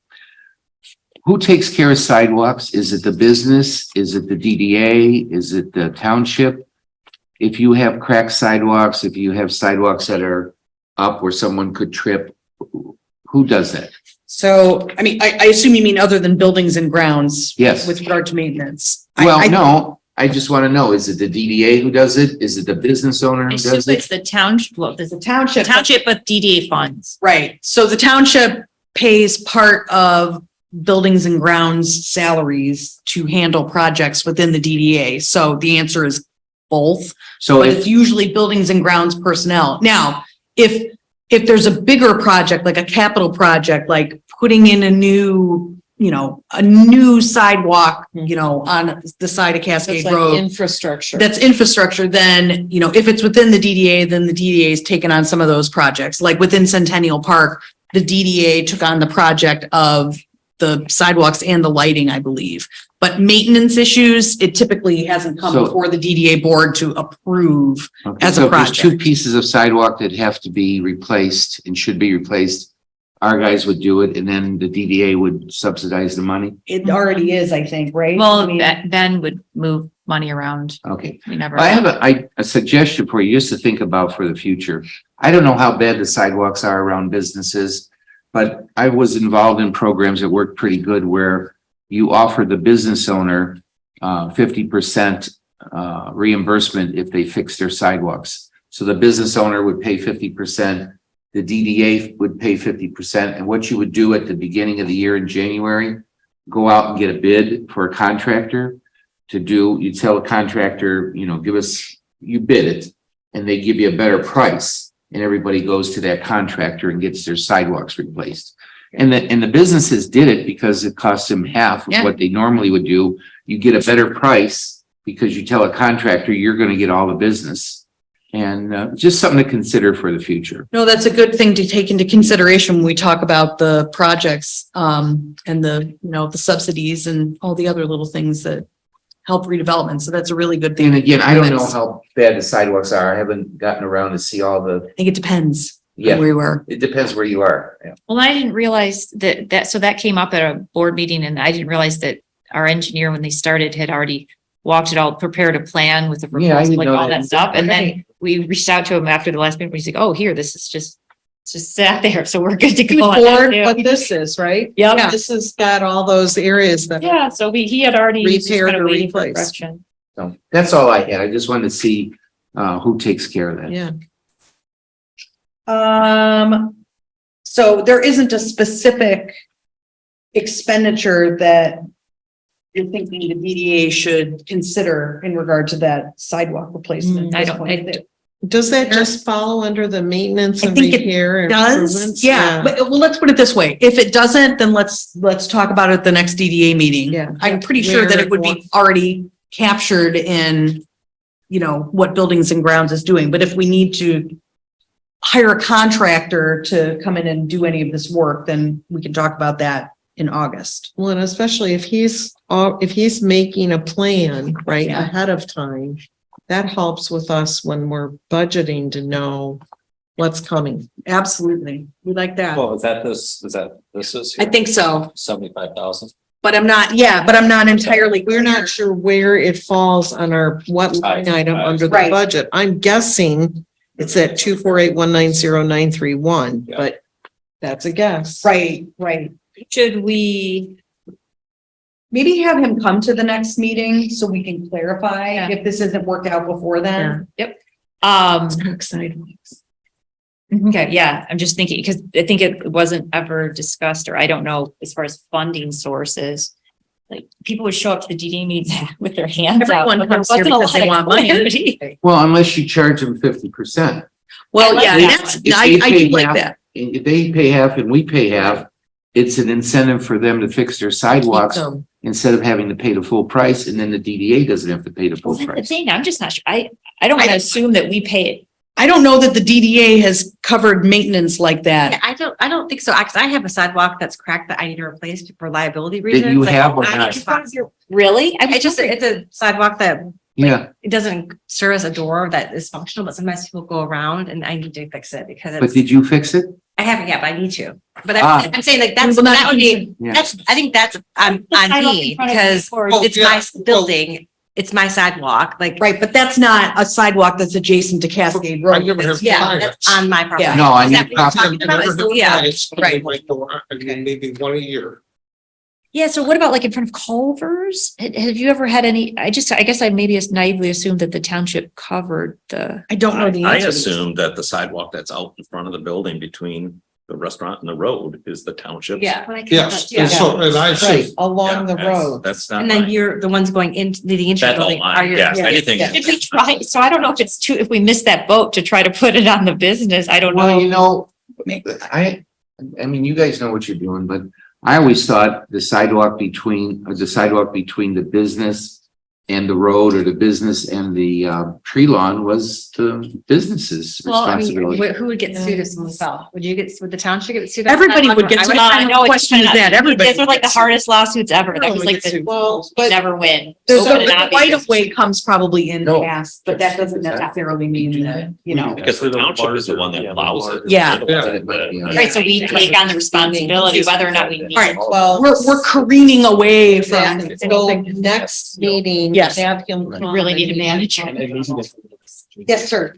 who takes care of sidewalks? Is it the business? Is it the DDA? Is it the township? If you have cracked sidewalks, if you have sidewalks that are up where someone could trip, who does that? So, I mean, I assume you mean other than buildings and grounds. Yes. With regard to maintenance. Well, no, I just want to know, is it the DDA who does it? Is it the business owner who does It's it? the township, well, there's The a township. township, but DDA funds. Right. So the township pays part of buildings and grounds salaries to handle projects within the DDA. So the answer is both, So but it's if, usually buildings and grounds personnel. Now, if there's a bigger project, like a capital project, like putting in a new you know, a new sidewalk, you know, on the side of Cascade It's like Road. infrastructure. That's infrastructure, then, you know, if it's within the DDA, then the DDA is taking on some of those projects. Like within Centennial Park, the DDA took on the project of the sidewalks and the lighting, I believe. But maintenance issues, it typically hasn't come So- before the DDA board to approve. Okay, As a so if there's two project. pieces of sidewalk that have to be replaced and should be replaced. Our guys would do it and then the DDA would subsidize the money. It already is, I think, right? I Well, mean, Ben would move money around. Okay. We never. I have a suggestion for you just to think about for the future. I don't know how bad the sidewalks are around businesses. But I was involved in programs that worked pretty good where you offer the business owner 50% reimbursement if they fix their sidewalks. So the business owner would pay 50%, the DDA would pay 50%. And what you would do at the beginning of the year in January, go out and get a bid for a contractor to do, you tell a contractor, you know, give us, you bid it, and they give you a better price. And everybody goes to that contractor and gets their sidewalks replaced. And the businesses did it because it cost them half of Yeah. what they normally would do. You get a better price because you tell a contractor you're gonna get all the business. And just something to consider for the future. No, that's a good thing to take into consideration when we talk about the projects, and the, you know, the subsidies and all the other little things that help redevelopment. So that's a really good thing. And again, I don't know how bad the sidewalks are. I haven't gotten around to see all the, I think it depends on yeah, where you are. it depends where you are. Yeah. Well, I didn't realize so that came up at a board meeting and I didn't realize that our engineer, when they started, had already walked it all, prepared a plan with the Yeah, I proposal, didn't like know all that. that stuff. And then we reached out to him after the last meeting. He's like, oh, here, this is just sat there. So we're good to go. on that Board, too. what this is, right? Yep. This has got all those areas that. Yeah, so he had already. he was just Repaired kind of or waiting for replaced. direction. So that's all I had. I just wanted to see who takes care of that. Yeah. So there isn't a specific expenditure that you're thinking the DDA should consider in regard to that sidewalk replacement. at I this don't- point. Does that just fall under the maintenance I and think it repair? and Does, improvements? yeah, but well, let's put it this way. If it doesn't, then let's talk about it at the next DDA meeting. Yeah. I'm pretty sure that it would be already captured in, you know, what Buildings and Grounds is doing. But if we need to hire a contractor to come in and do any of this work, then we can talk about that in August. Well, and especially if he's making a plan right Yeah. ahead of time, that helps with us when we're budgeting to know what's coming. Absolutely. We like that. Well, is that this is? I think so, 75,000. but I'm not entirely. We're not sure where it falls on our, what line item under the Right. budget. I'm guessing it's at 248190931, Yeah. but that's a guess. Right, right. Should we? Maybe have him come to the next meeting so we can clarify Yeah. if this isn't worked out before then. Sidewalks. Okay, yeah, I'm just thinking, because I think it wasn't ever discussed, or I don't know, as far as funding sources. Like, people would show up to the DD meetings with their hands out. Everyone but there comes here wasn't a because they lot of want money. clarity. Well, unless you charge them 50%. Well, I like yeah, that that's, one. If I they do pay like half- that. And if they pay half and we pay half, it's an incentive for them to fix their sidewalks So, instead of having to pay the full price, and then the DDA doesn't have to pay the full Well, that's the price. thing, I'm just not sure, I don't want to assume that we pay it. I don't know that the DDA has covered maintenance like Yeah, that. I don't think so. Cause I have a sidewalk that's cracked that I need to replace for liability That reasons. you Like, have or I not? just- Really? It's just, it's a sidewalk that Yeah, it doesn't serve as a door that is functional, but sometimes people go around and I need to fix it because but it's, did you fix it? I haven't yet, but I need to. But Ah. I'm saying like We that's, will not that would be, Yeah. that's, I think that's on sidewalk in me front of because before- it's my building, it's my sidewalk, like. Right, but that's not a sidewalk that's adjacent to Cascade I Road. never have. Yeah, that's on my property. Yeah. No, I Is need that what you're talking I about? never Is- have Yeah. clients come right. in my door, I mean, maybe one a year. Yeah, so what about like in front of Culver's? Have you ever had any, I guess I maybe naively assumed that the township covered the. I don't know the I answer. to this. assumed that the sidewalk that's out in front of the building between the restaurant and the road is the township's. Yeah. Yes, Yeah. and so, and I right, say, along the Yeah, that's- road. That's not And then mine. you're the ones going in, leading into the That's all building. are mine, your- yes, yeah. anything. Yeah. Did we try? So I don't know if it's too, if we missed that boat to try to put it on the business, I don't Well, you know. know, I mean, you guys know what you're doing, but I always thought the sidewalk between the business and the road, or the business and the tree lawn, was the business's Well, I responsibility. mean, who would get sued if someone fell? Would the township get sued? Everybody would get sued. I know. What question is that? Everybody Those are like the hardest lawsuits ever. That was like the, Well, you but never win. So Open and the obvious. right of way comes probably in No. past, but that doesn't necessarily mean that, you know. Because the township is the one that allows it. Yeah. Right, so we take on the responsibility whether or not we need. All right, well, we're careening away from that- so anything. next meeting. Yes. have him We come really need to and- manage it. Yes, sir.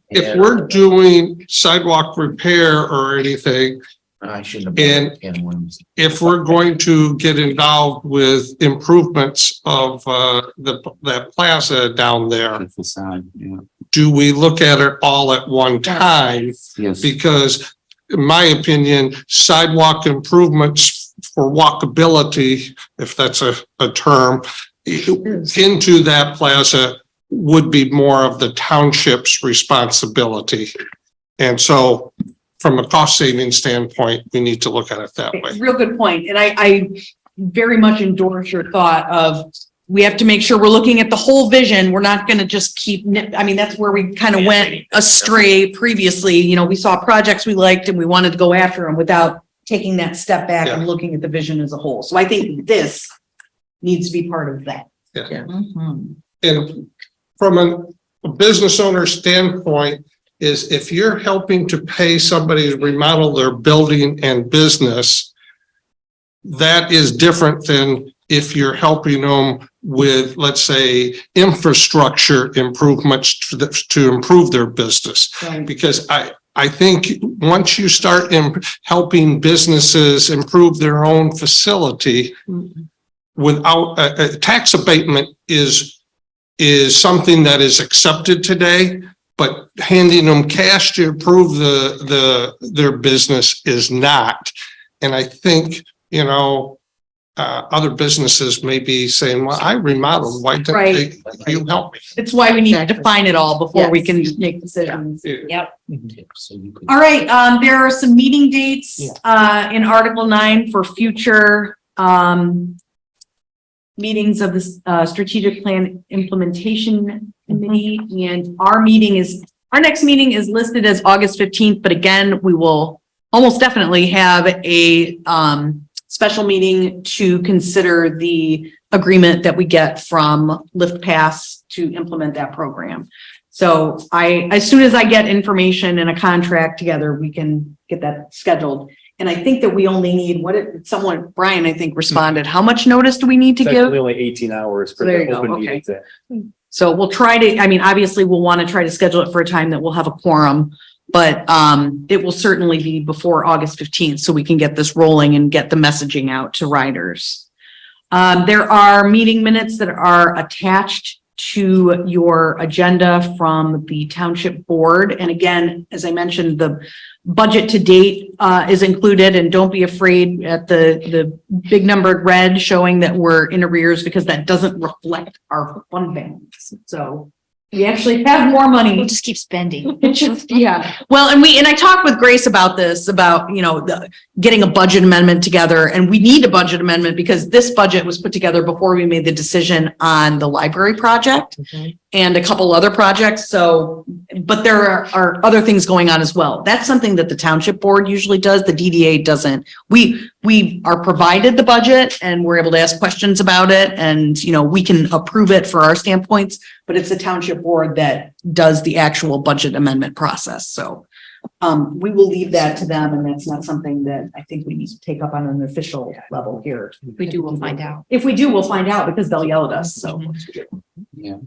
If we're doing sidewalk repair or anything, I shouldn't if we're going to get involved with improvements of that plaza down there, do we look at it all at one time? Yes. Because in my opinion, sidewalk improvements for walkability, if that's a term, into that plaza would be more of the township's responsibility. And so from a cost saving standpoint, we need to look at it that way. Real good point. And I very much endorse your thought of, we have to make sure we're looking at the whole vision. We're not going to just keep, I mean, that's where we kind of went astray previously. You know, we saw projects we liked and we wanted to go after them without taking that step back and looking at the vision as a whole. So I think this needs to be part of that. And from a business owner standpoint, is if you're helping to pay somebody to remodel their building and business, that is different than if you're helping them with, let's say, infrastructure improvements to improve their business. Because I think once you start helping businesses improve their own facility without a tax abatement is something that is accepted today, but handing them cash to improve their business is not. And I think, you know, other businesses may be saying, well, I remodeled, why didn't you help me? It's why we need to define it all before we can make decisions. Yep. All right, there are some meeting dates in Article 9 for future meetings of the Strategic Plan Implementation Committee. And our next meeting is listed as August 15th, but again, we will almost definitely have a special meeting to consider the agreement that we get from Lift Pass to implement that program. So as soon as I get information and a contract together, we can get that scheduled. And I think that we only need, Brian, I think responded, how much notice do we need to give? Only 18 hours for There you the go, open okay. meeting. So we'll try to, I mean, obviously we'll want to try to schedule it for a time that we'll have a quorum, but it will certainly be before August 15th so we can get this rolling and get the messaging out to riders. There are meeting minutes that are attached to your agenda from the township board. And again, as I mentioned, the budget to date is included, and don't be afraid at the big numbered red showing that we're in arrears, because that doesn't reflect our fund balance. So we actually have more money. We'll just keep spending. It just, yeah. Well, and I talked with Grace about this, about, you know, getting a budget amendment together, and we need a budget amendment because this budget was put together before we made the decision on the library project and a couple other projects. So, but there are other things going on as well. That's something that the township board usually does. The DDA doesn't. We are provided the budget and we're able to ask questions about it, and, you know, we can approve it for our standpoints, but it's the township board that does the actual budget amendment process. So we will leave that to them, and that's not something that I think we need to take up on an official level here. If we do, we'll find out. If we do, we'll find out because they'll yell at us. So, Yeah.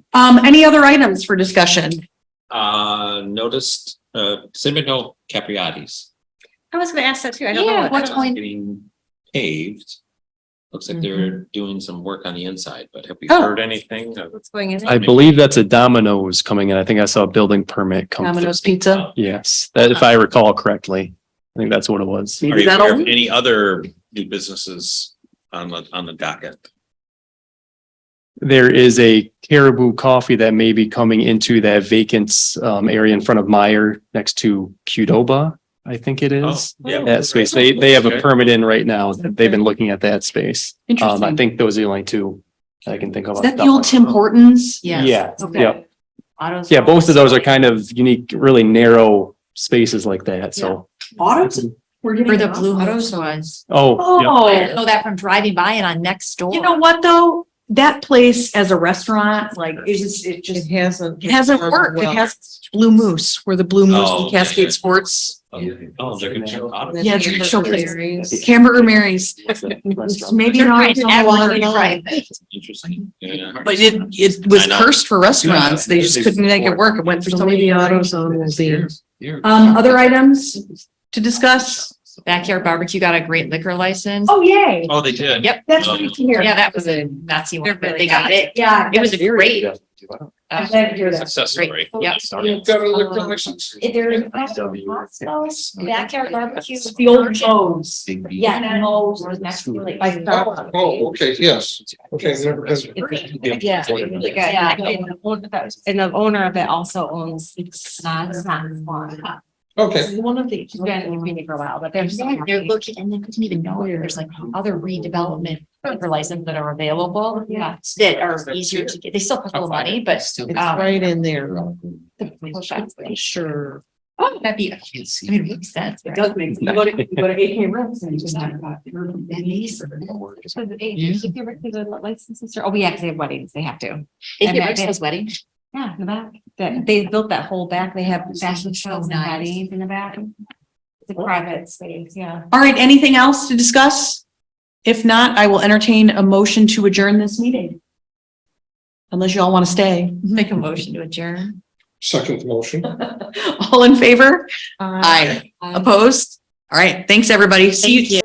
any other items for discussion? Noticed, Cinnamon Capriati's I was gonna ask that too. I don't know. Yeah, what's going, getting paved. Looks like they're doing some work on the inside, but have we Oh. heard anything? What's going in? I believe that's a Domino's coming in. I think I saw a building permit come. through. Domino's Pizza? Yes, that if I recall correctly. I think that's what it was. Maybe Are you aware that'll, of any other new businesses on the docket? There is a Caribou Coffee that may be coming into that vacant area in front of Meyer next to Qdoba. I think it is. yeah. That space. They have a permit in right now. They've been looking at that space. I Interesting. think those are the only two I can think of. Is that the old Tim Hortons? Yes. Yeah, Okay. yeah. Autos. Yeah, both of those are kind of unique, really narrow spaces like that, so. Autos? We're getting Where the autos? Blue Autos was. Oh, yeah. Oh. I didn't know that from driving by and on next door. You know what, though? That place as a restaurant, like, it just hasn't. it hasn't worked. It Well, has Blue Moose, where the Blue Moose Oh, and Cascade Sports. Oh, they're gonna check out. that's Yeah, the they're so place. place. Hamburger Mary's. Maybe They're not. trying to advertise, right. Interesting. Yeah. But it was I know. cursed for restaurants. They just couldn't make it work. It went for so many autos autos. on will be. Other items to discuss? Backyard Barbecue got a great liquor license. Oh, yay. Oh, they did. Yep. That's great to hear. Yeah, that was a Nazi one, but they got it. Yeah. It was a great. I'm glad to hear that. Success Great. story. Yep. You've got a liquor license? There's Backyard Barbecue. The old Mo's. Yeah, and Mo's was next to like. By Starbucks. Oh, okay, yes. Okay, never been. Yeah. And the owner of it also owns, it's not Okay, one of the, she's been in the community for a while, but there's. They're looking and they couldn't even know there's like other redevelopment liquor licenses that are available. Yeah. That are easier to get. They still cost a little money, but. It's right in there. Sure. Oh, that'd be, I mean, it makes sense. It does make, you go to AK Rips and you just talk about. Licenses, oh, yeah, 'cause they have weddings, they have to. It has weddings. Yeah, in the back, that, they built that whole back, they have fashion shows and weddings in the back. It's a private space, yeah. All right, anything else to discuss? If not, I will entertain a motion to adjourn this meeting. Unless you all want to stay. Make a motion to adjourn. second motion. All in favor? Aye. Opposed? All right, thanks, everybody. See you.